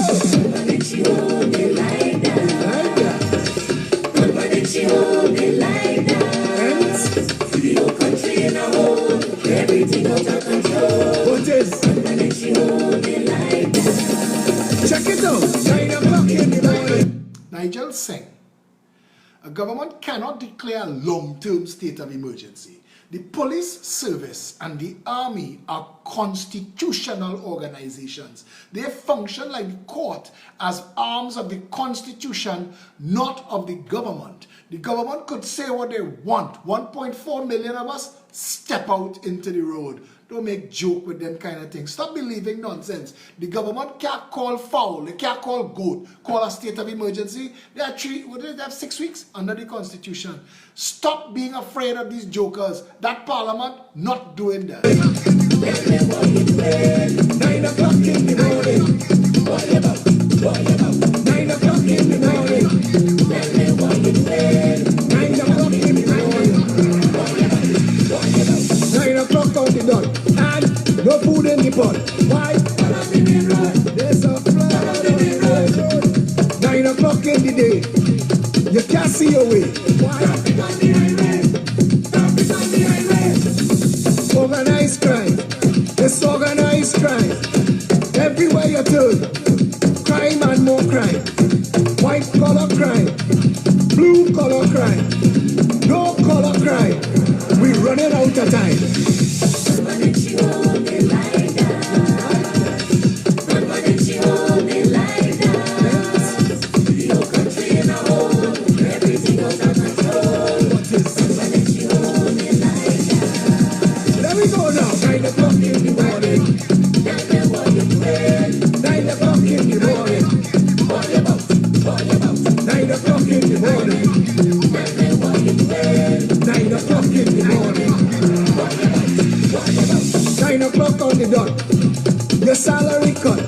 Everything out of control. What is? Check it out. 9 o'clock in the morning. Nigel Singh. A government cannot declare a long-term state of emergency. The police service and the army are constitutional organizations. They function like the court as arms of the constitution, not of the government. The government could say what they want. 1.4 million of us step out into the road. Don't make joke with them kind of things. Stop believing nonsense. The government can't call foul. They can't call goat. Call a state of emergency. They are they have 6 weeks under the constitution. Stop being afraid of these jokers. That parliament not doing that. 9 o'clock in the morning. 9 o'clock in the morning. 9 o'clock in the morning. 9 o'clock on the dot. And no food in the pot. Why? There's a flood on the road. 9 o'clock in the day. You can't see your way. Why? Traffic on the highway. Traffic on the highway. Organized crime. It's organized crime. Everywhere you turn. Crime and more crime. White collar crime. Blue collar crime. No collar crime. We're running out of time. There we go now. 9 o'clock in the morning. 9 o'clock in the morning. 9 o'clock in the morning. 9 o'clock in the morning. 9 o'clock on the dot. Your salary cut.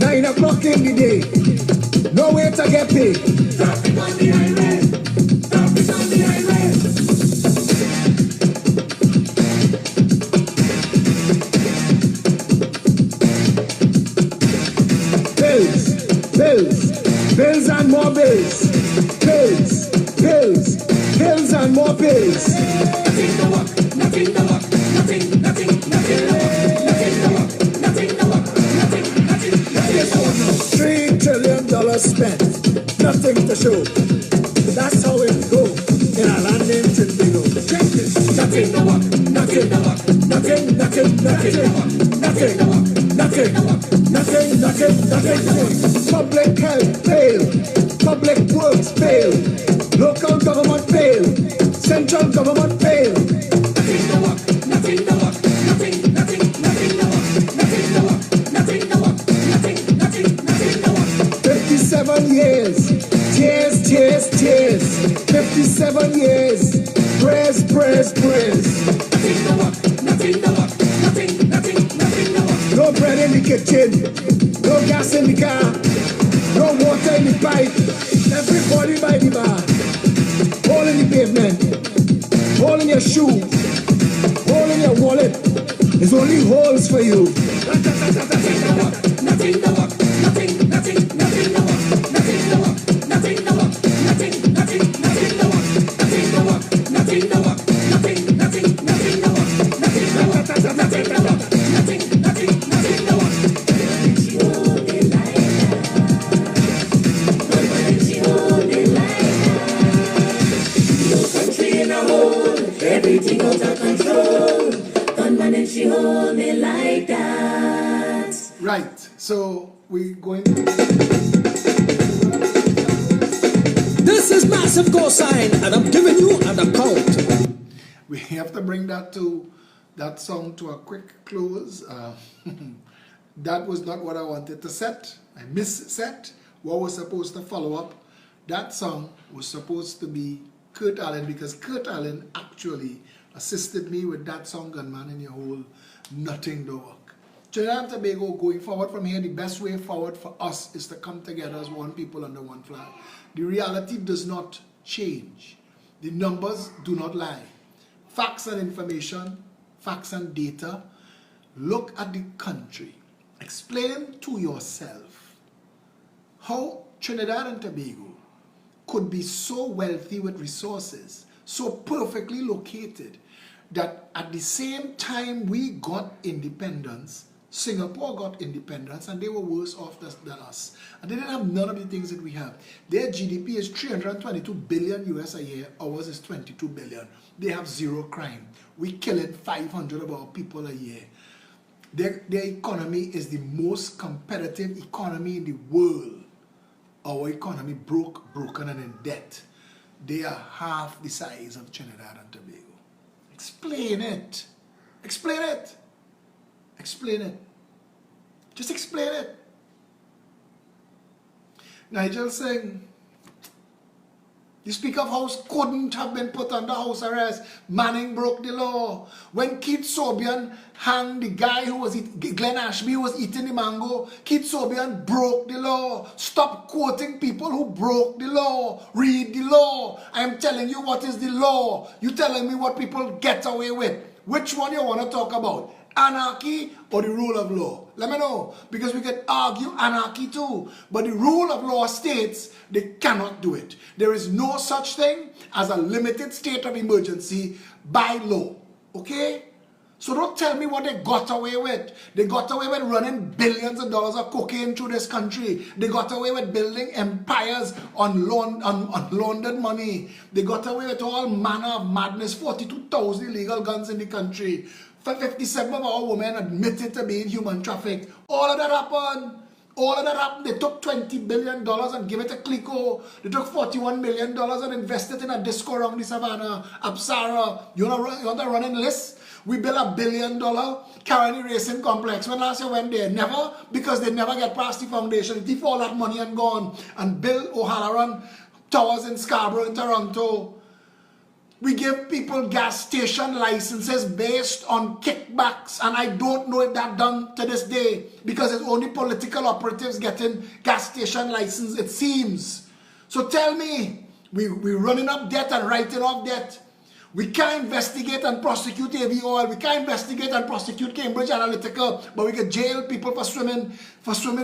9 o'clock in the day. No way to get paid. Traffic on the highway. Traffic on the highway. Bills, bills, bills and more bills. Bills, bills, bills and more bills. Nothing to work, nothing to work, nothing to work, nothing to work, nothing to work, nothing to work. $3 trillion spent, nothing to show. That's how it go in a land named Trinidad. Check this. Nothing to work, nothing to work, nothing to work, nothing to work, nothing to work. Public health fail, public works fail, local government fail, central government fail. Nothing to work, nothing to work, nothing to work, nothing to work, nothing to work, nothing to work. 57 years, tears. 57 years, praise. Nothing to work, nothing to work, nothing to work. No bread in the kitchen, no gas in the car, no water in the pipe. Everybody by the bar, hole in the pavement, hole in your shoe, hole in your wallet. There's only holes for you. Nothing to work, nothing to work, nothing to work, nothing to work, nothing to work, nothing to work, nothing to work, nothing to work, nothing to work, nothing to work, nothing to work, nothing to work. Right. So we're going. This is massive cosine, and I'm giving you an account. We have to bring that song to a quick close. That was not what I wanted to set. I misset what was supposed to follow up. That song was supposed to be Kurt Allen, because Kurt Allen actually assisted me with that song, Gunman in Your Hole, Nothing to Work. Trinidad and Tobago, going forward from here, the best way forward for us is to come together as one people under one flag. The reality does not change. The numbers do not lie. Facts and information, facts and data. Look at the country. Explain to yourself how Trinidad and Tobago could be so wealthy with resources, so perfectly located, that at the same time we got independence, Singapore got independence, and they were worse off than us. And they didn't have none of the things that we have. Their GDP is 322 billion US a year. Ours is 22 billion. They have zero crime. We killing 500 of our people a year. Their economy is the most competitive economy in the world. Our economy broken and in debt. They are half the size of Trinidad and Tobago. Explain it. Explain it. Explain it. Just explain it. Nigel saying, the Speaker of House couldn't have been put under house arrest. Manning broke the law. When Keith Sobian hanged the guy who was Glenn Ashby, who was eating the mango, Keith Sobian broke the law. Stop quoting people who broke the law. Read the law. I am telling you what is the law. You telling me what people get away with. Which one you want to talk about? Anarchy or the rule of law? Let me know, because we can argue anarchy too. But the rule of law states they cannot do it. There is no such thing as a limited state of emergency by law. Okay? So don't tell me what they got away with. They got away with running billions of dollars of cocaine through this country. They got away with building empires on laundered money. They got away with all manner of madness. 42,000 illegal guns in the country. 57 of our women admitted to being human trafficked. All of that happened. All of that happened. They took $20 billion and gave it to Clico. They took $41 million and invested in a disco around the savannah. Apsara. You want a running list? We built $1 billion Caroni Racing Complex. When last year went there? Never. Because they never get past the foundation. They thief all that money and gone. And build O'Halloran Towers in Scarborough in Toronto. We give people gas station licenses based on kickbacks, and I don't know if that's done to this day, because it's only political operatives getting gas station license, it seems. So tell me, we're running up debt and writing off debt. We can't investigate and prosecute AV Oil. We can't investigate and prosecute Cambridge Analytica, but we can jail people for swimming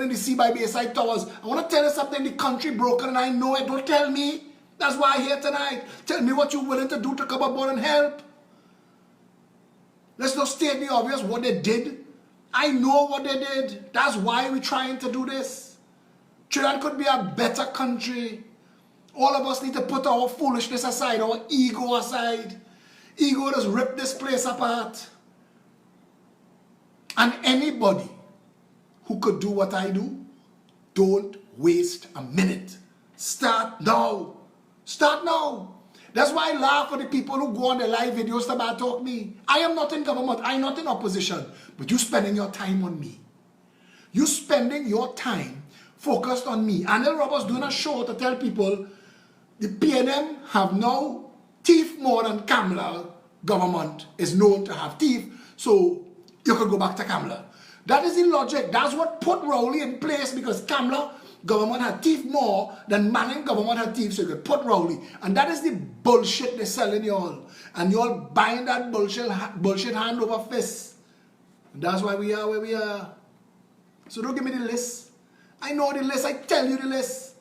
in the sea by Bayside Towers. I want to tell you something, the country broken, and I know it. Don't tell me. That's why I'm here tonight. Tell me what you're willing to do to come aboard and help. Let's not state the obvious what they did. I know what they did. That's why we're trying to do this. Trinidad could be a better country. All of us need to put our foolishness aside, our ego aside. Ego just rip this place apart. And anybody who could do what I do, don't waste a minute. Start now. Start now. That's why I laugh at the people who go on their live videos to bad talk me. I am not in government. I am not in opposition. But you spending your time on me. You spending your time focused on me. Anil Roberts doing a show to tell people the PNM have now thief more than Kamla. Government is known to have thief. So you could go back to Kamla. That is the logic. That's what put Rowley in place, because Kamla government had thief more than Manning government had thief, so you could put Rowley. And that is the bullshit they're selling y'all. And y'all buying that bullshit hand over fist. And that's why we are where we are. So don't give me the list. I know the list. I tell you the list.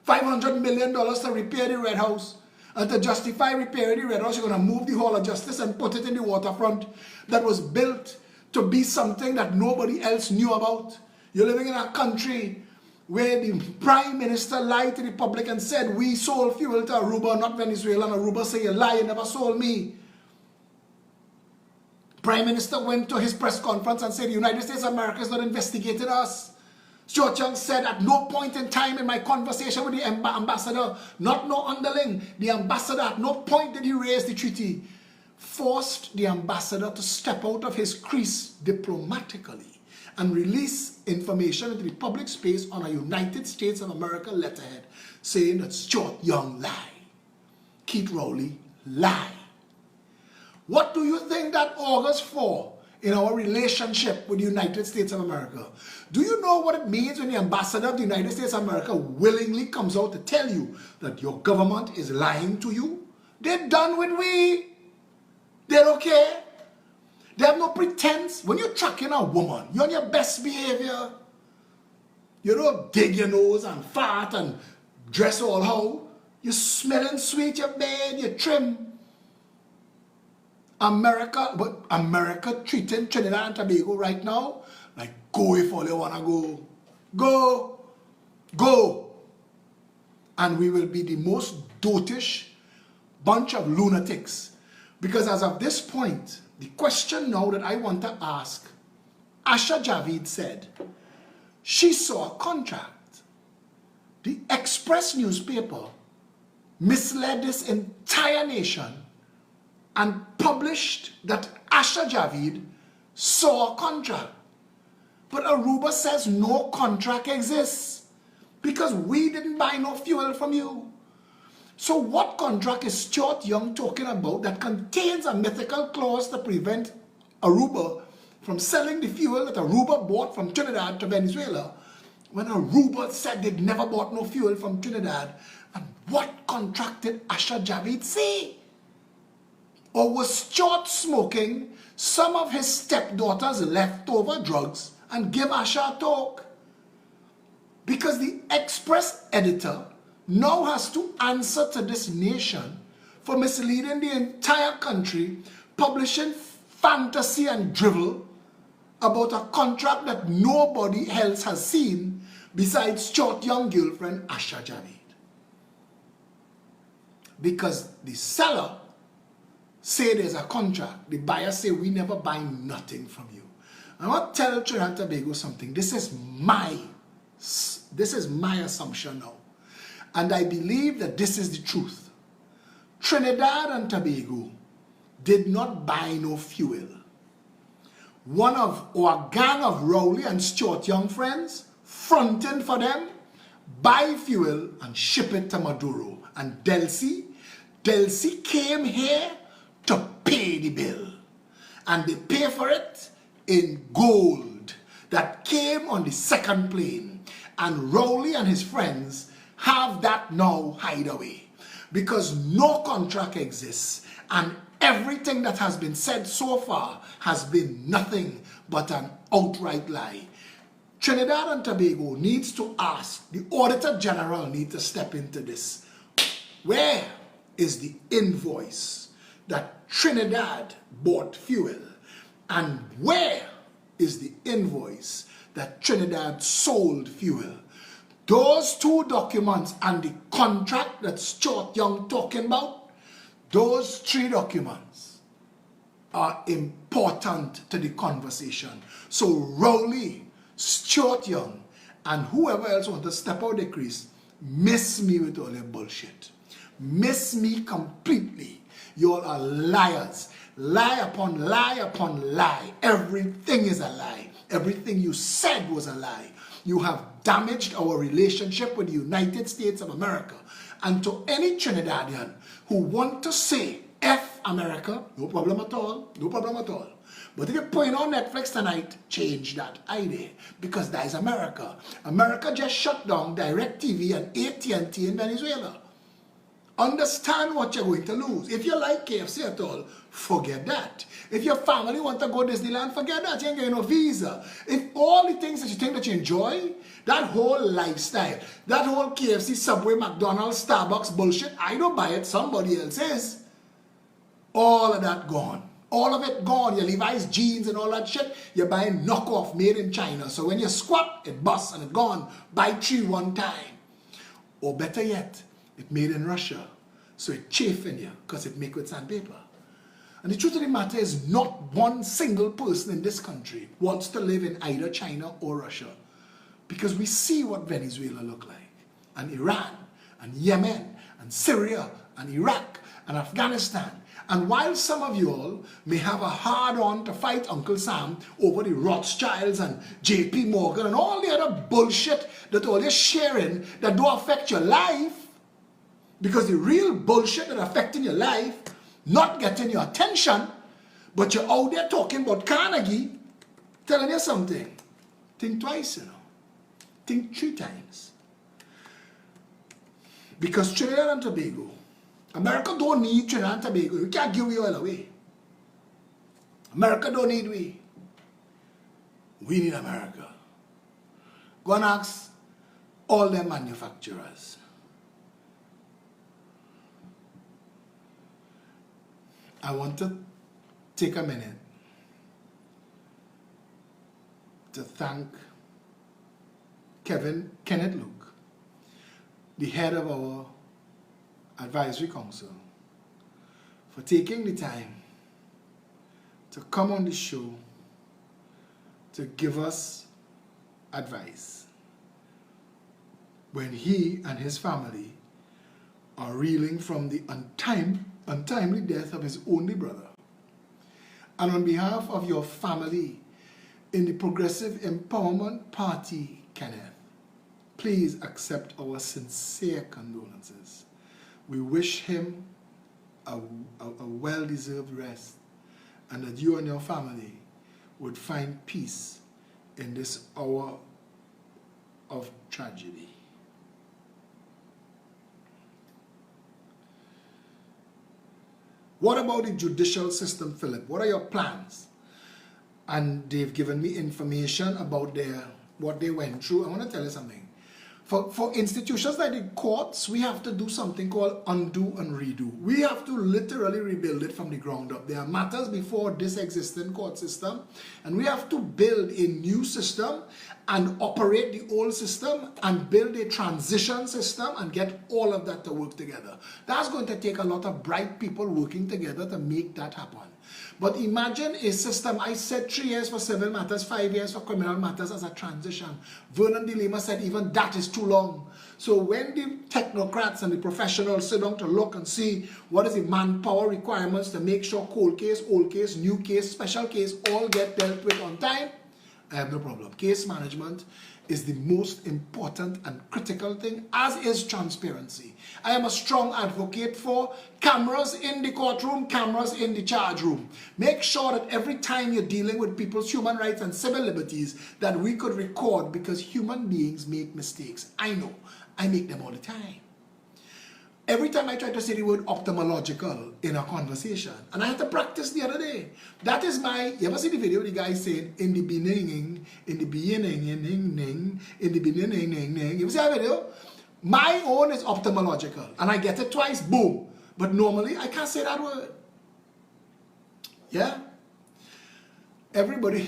$500 million to repair the Red House. And to justify repairing the Red House, you're going to move the Hall of Justice and put it in the waterfront that was built to be something that nobody else knew about. You're living in a country where the Prime Minister lied to the public and said, we sold fuel to Aruba, not Venezuela. And Aruba say, you lie, you never sold me. Prime Minister went to his press conference and said the United States of America is not investigating us. Stuart Young said at no point in time in my conversation with the ambassador, not no underling, the ambassador at no point did he raise the treaty. Forced the ambassador to step out of his crease diplomatically and release information into the public space on a United States of America letterhead saying that Stuart Young lied. Keith Rowley lied. What do you think that augurs for in our relationship with the United States of America? Do you know what it means when the ambassador of the United States of America willingly comes out to tell you that your government is lying to you? They're done with we. They don't care. They have no pretense. When you're tracking a woman, you're on your best behavior. You don't dig your nose and fart and dress all how. You're smelling sweet, you're bad, you're trim. America treating Trinidad and Tobago right now like go if all you wanna go. Go. Go. And we will be the most dotish bunch of lunatics. Because as of this point, the question now that I want to ask, Asha Javid said, she saw a contract. The Express newspaper misled this entire nation and published that Asha Javid saw a contract. But Aruba says no contract exists because we didn't buy no fuel from you. So what contract is Stuart Young talking about that contains a mythical clause to prevent Aruba from selling the fuel that Aruba bought from Trinidad to Venezuela when Aruba said they'd never bought no fuel from Trinidad? And what contract did Asha Javid say? Or was Stuart smoking some of his stepdaughter's leftover drugs and give Asha a talk? Because the Express editor now has to answer to this nation for misleading the entire country, publishing fantasy and drivel about a contract that nobody else has seen besides Stuart Young's girlfriend Asha Javid. Because the seller say there's a contract, the buyer say we never buy nothing from you. I want to tell Trinidad and Tobago something. This is my assumption now. And I believe that this is the truth. Trinidad and Tobago did not buy no fuel. A gang of Rowley and Stuart Young friends fronting for them, buy fuel and ship it to Maduro. And Delcy came here to pay the bill. And they pay for it in gold that came on the second plane. And Rowley and his friends have that now hide away. Because no contract exists. And everything that has been said so far has been nothing but an outright lie. Trinidad and Tobago needs to ask, the Auditor General needs to step into this. Where is the invoice that Trinidad bought fuel? And where is the invoice that Trinidad sold fuel? Those two documents and the contract that Stuart Young talking about, those three documents are important to the conversation. So Rowley, Stuart Young, and whoever else wants to step out the crease, miss me with all your bullshit. Miss me completely. You all are liars. Lie upon lie upon lie. Everything is a lie. Everything you said was a lie. You have damaged our relationship with the United States of America. And to any Trinidadian who want to say F America, no problem at all, no problem at all. But if you're putting on Netflix tonight, change that idea. Because that is America. America just shut down DirecTV and AT&T in Venezuela. Understand what you're going to lose. If you like KFC at all, forget that. If your family want to go to Disneyland, forget that. You ain't getting no visa. If all the things that you think that you enjoy, that whole lifestyle, that whole KFC, Subway, McDonald's, Starbucks bullshit, I don't buy it, somebody else is. All of that gone. All of it gone. Your Levi's jeans and all that shit, you're buying knockoff made in China. So when you squat, it busts and it's gone. Buy 3 one time. Or better yet, it made in Russia. So it chafing you because it make with sandpaper. And the truth of the matter is not one single person in this country wants to live in either China or Russia. Because we see what Venezuela look like, and Iran, and Yemen, and Syria, and Iraq, and Afghanistan. And while some of you all may have a hard-on to fight Uncle Sam over the Rothschilds and JP Morgan and all the other bullshit that all you're sharing that don't affect your life, because the real bullshit that affecting your life, not getting your attention, but you're out there talking about Carnegie, telling you something. Think twice, you know. Think 3 times. Because Trinidad and Tobago, America don't need Trinidad and Tobago. You can't give it all away. America don't need we. We need America. Go and ask all their manufacturers. I want to take a minute to thank Kenneth Luke, the head of our advisory council, for taking the time to come on the show to give us advice when he and his family are reeling from the untimely death of his only brother. And on behalf of your family in the Progressive Empowerment Party, Kenneth, please accept our sincere condolences. We wish him a well-deserved rest, and that you and your family would find peace in this hour of tragedy. What about the judicial system, Phillip? What are your plans? And they've given me information about what they went through. I want to tell you something. For institutions like the courts, we have to do something called undo and redo. We have to literally rebuild it from the ground up. There are matters before this existing court system, and we have to build a new system and operate the old system and build a transition system and get all of that to work together. That's going to take a lot of bright people working together to make that happen. But imagine a system, I said 3 years for civil matters, 5 years for criminal matters as a transition. Vernon de Lima said even that is too long. So when the technocrats and the professionals sit down to look and see what is the manpower requirements to make sure cold case, old case, new case, special case all get dealt with on time, I have no problem. Case management is the most important and critical thing, as is transparency. I am a strong advocate for cameras in the courtroom, cameras in the charge room. Make sure that every time you're dealing with people's human rights and civil liberties that we could record, because human beings make mistakes. I know. I make them all the time. Every time I try to say the word ophthalmological in a conversation, and I had to practice the other day. That is my, you ever see the video the guy saying, in the beginning, in the beginning, in the beginning, you ever see that video? My own is ophthalmological, and I get it twice, boom. But normally, I can't say that word. Yeah? Everybody,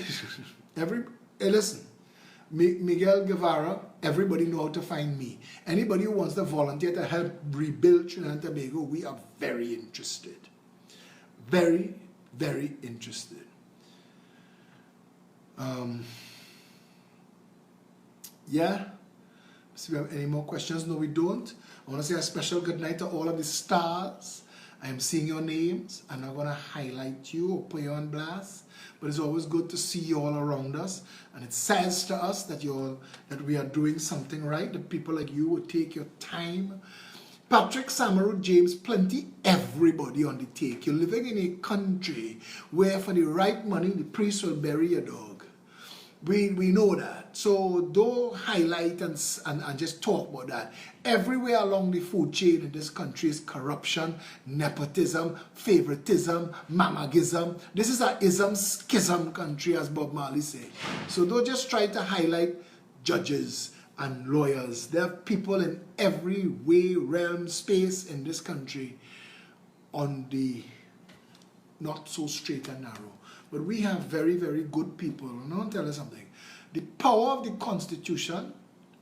hey, listen. Miguel Guevara, everybody know how to find me. Anybody who wants to volunteer to help rebuild Trinidad and Tobago, we are very interested. Very, very interested. Yeah? So we have any more questions? No, we don't. I want to say a special good night to all of the stars. I am seeing your names. I'm not going to highlight you or put you on blast. But it's always good to see you all around us, and it says to us that we are doing something right, that people like you would take your time. Patrick, Samaru, James, plenty, everybody on the take. You're living in a country where for the right money, the priest will bury your dog. We know that. So don't highlight and just talk about that. Everywhere along the food chain in this country is corruption, nepotism, favoritism, mamagism. This is a ism schism country, as Bob Marley said. So don't just try to highlight judges and lawyers. There are people in every way, realm, space in this country on the not so straight and narrow. But we have very, very good people. And I want to tell you something. The power of the Constitution,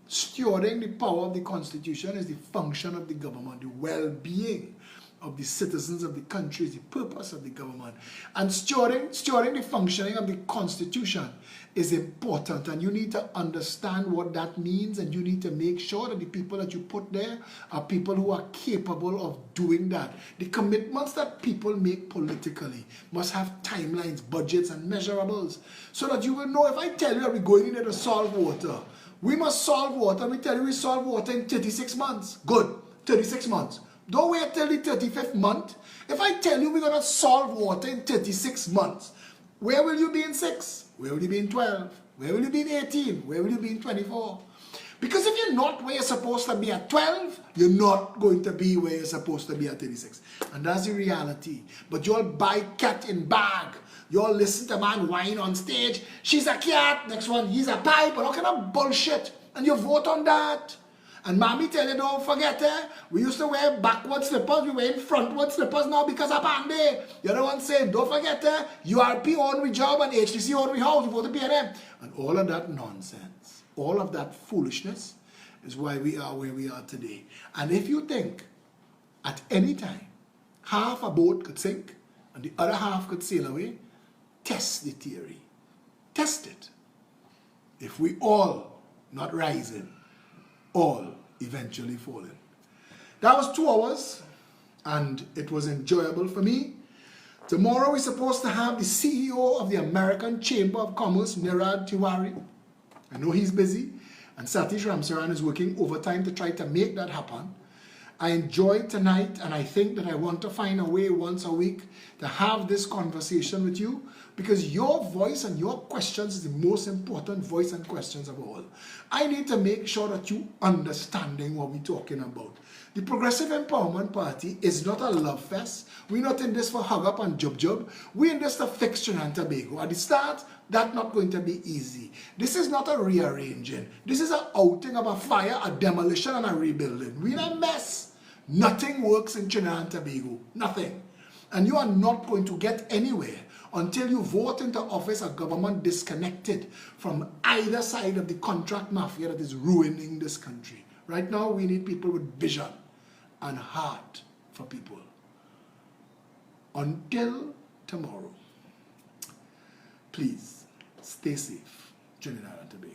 stewarding the power of the Constitution, is the function of the government. The well-being of the citizens of the country is the purpose of the government. And stewarding the functioning of the Constitution is important, and you need to understand what that means, and you need to make sure that the people that you put there are people who are capable of doing that. The commitments that people make politically must have timelines, budgets, and measurables, so that you will know, if I tell you that we're going in there to solve water, we must solve water. We tell you we solve water in 36 months. Good, 36 months. Don't wait till the 35th month. If I tell you we're going to solve water in 36 months, where will you be in 6? Where will you be in 12? Where will you be in 18? Where will you be in 24? Because if you're not where you're supposed to be at 12, you're not going to be where you're supposed to be at 36. And that's the reality. But you'll buy cat in bag. You'll listen to man whine on stage. She's a cat. Next one, he's a pipe. All kind of bullshit. And you vote on that. And mommy tell you, don't forget, we used to wear backward slippers, we wear frontward slippers now because of Panday. The other one saying, don't forget, URP own we job and HTC own we house, you vote to PNM. And all of that nonsense, all of that foolishness is why we are where we are today. And if you think at any time half a boat could sink and the other half could sail away, test the theory. Test it. If we all not rising, all eventually falling. That was 2 hours, and it was enjoyable for me. Tomorrow we're supposed to have the CEO of the American Chamber of Commerce, Nirad Tiwari. I know he's busy, and Satish Ramsaran is working overtime to try to make that happen. I enjoyed tonight, and I think that I want to find a way once a week to have this conversation with you, because your voice and your questions is the most important voice and questions of all. I need to make sure that you understanding what we're talking about. The Progressive Empowerment Party is not a love fest. We're not in this for hug up and jub. We're in this to fix Trinidad and Tobago. At the start, that's not going to be easy. This is not a rearranging. This is an outing of a fire, a demolition, and a rebuilding. We're in a mess. Nothing works in Trinidad and Tobago. Nothing. And you are not going to get anywhere until you vote into office a government disconnected from either side of the contract mafia that is ruining this country. Right now, we need people with vision and heart for people. Until tomorrow, please stay safe, Trinidad and Tobago.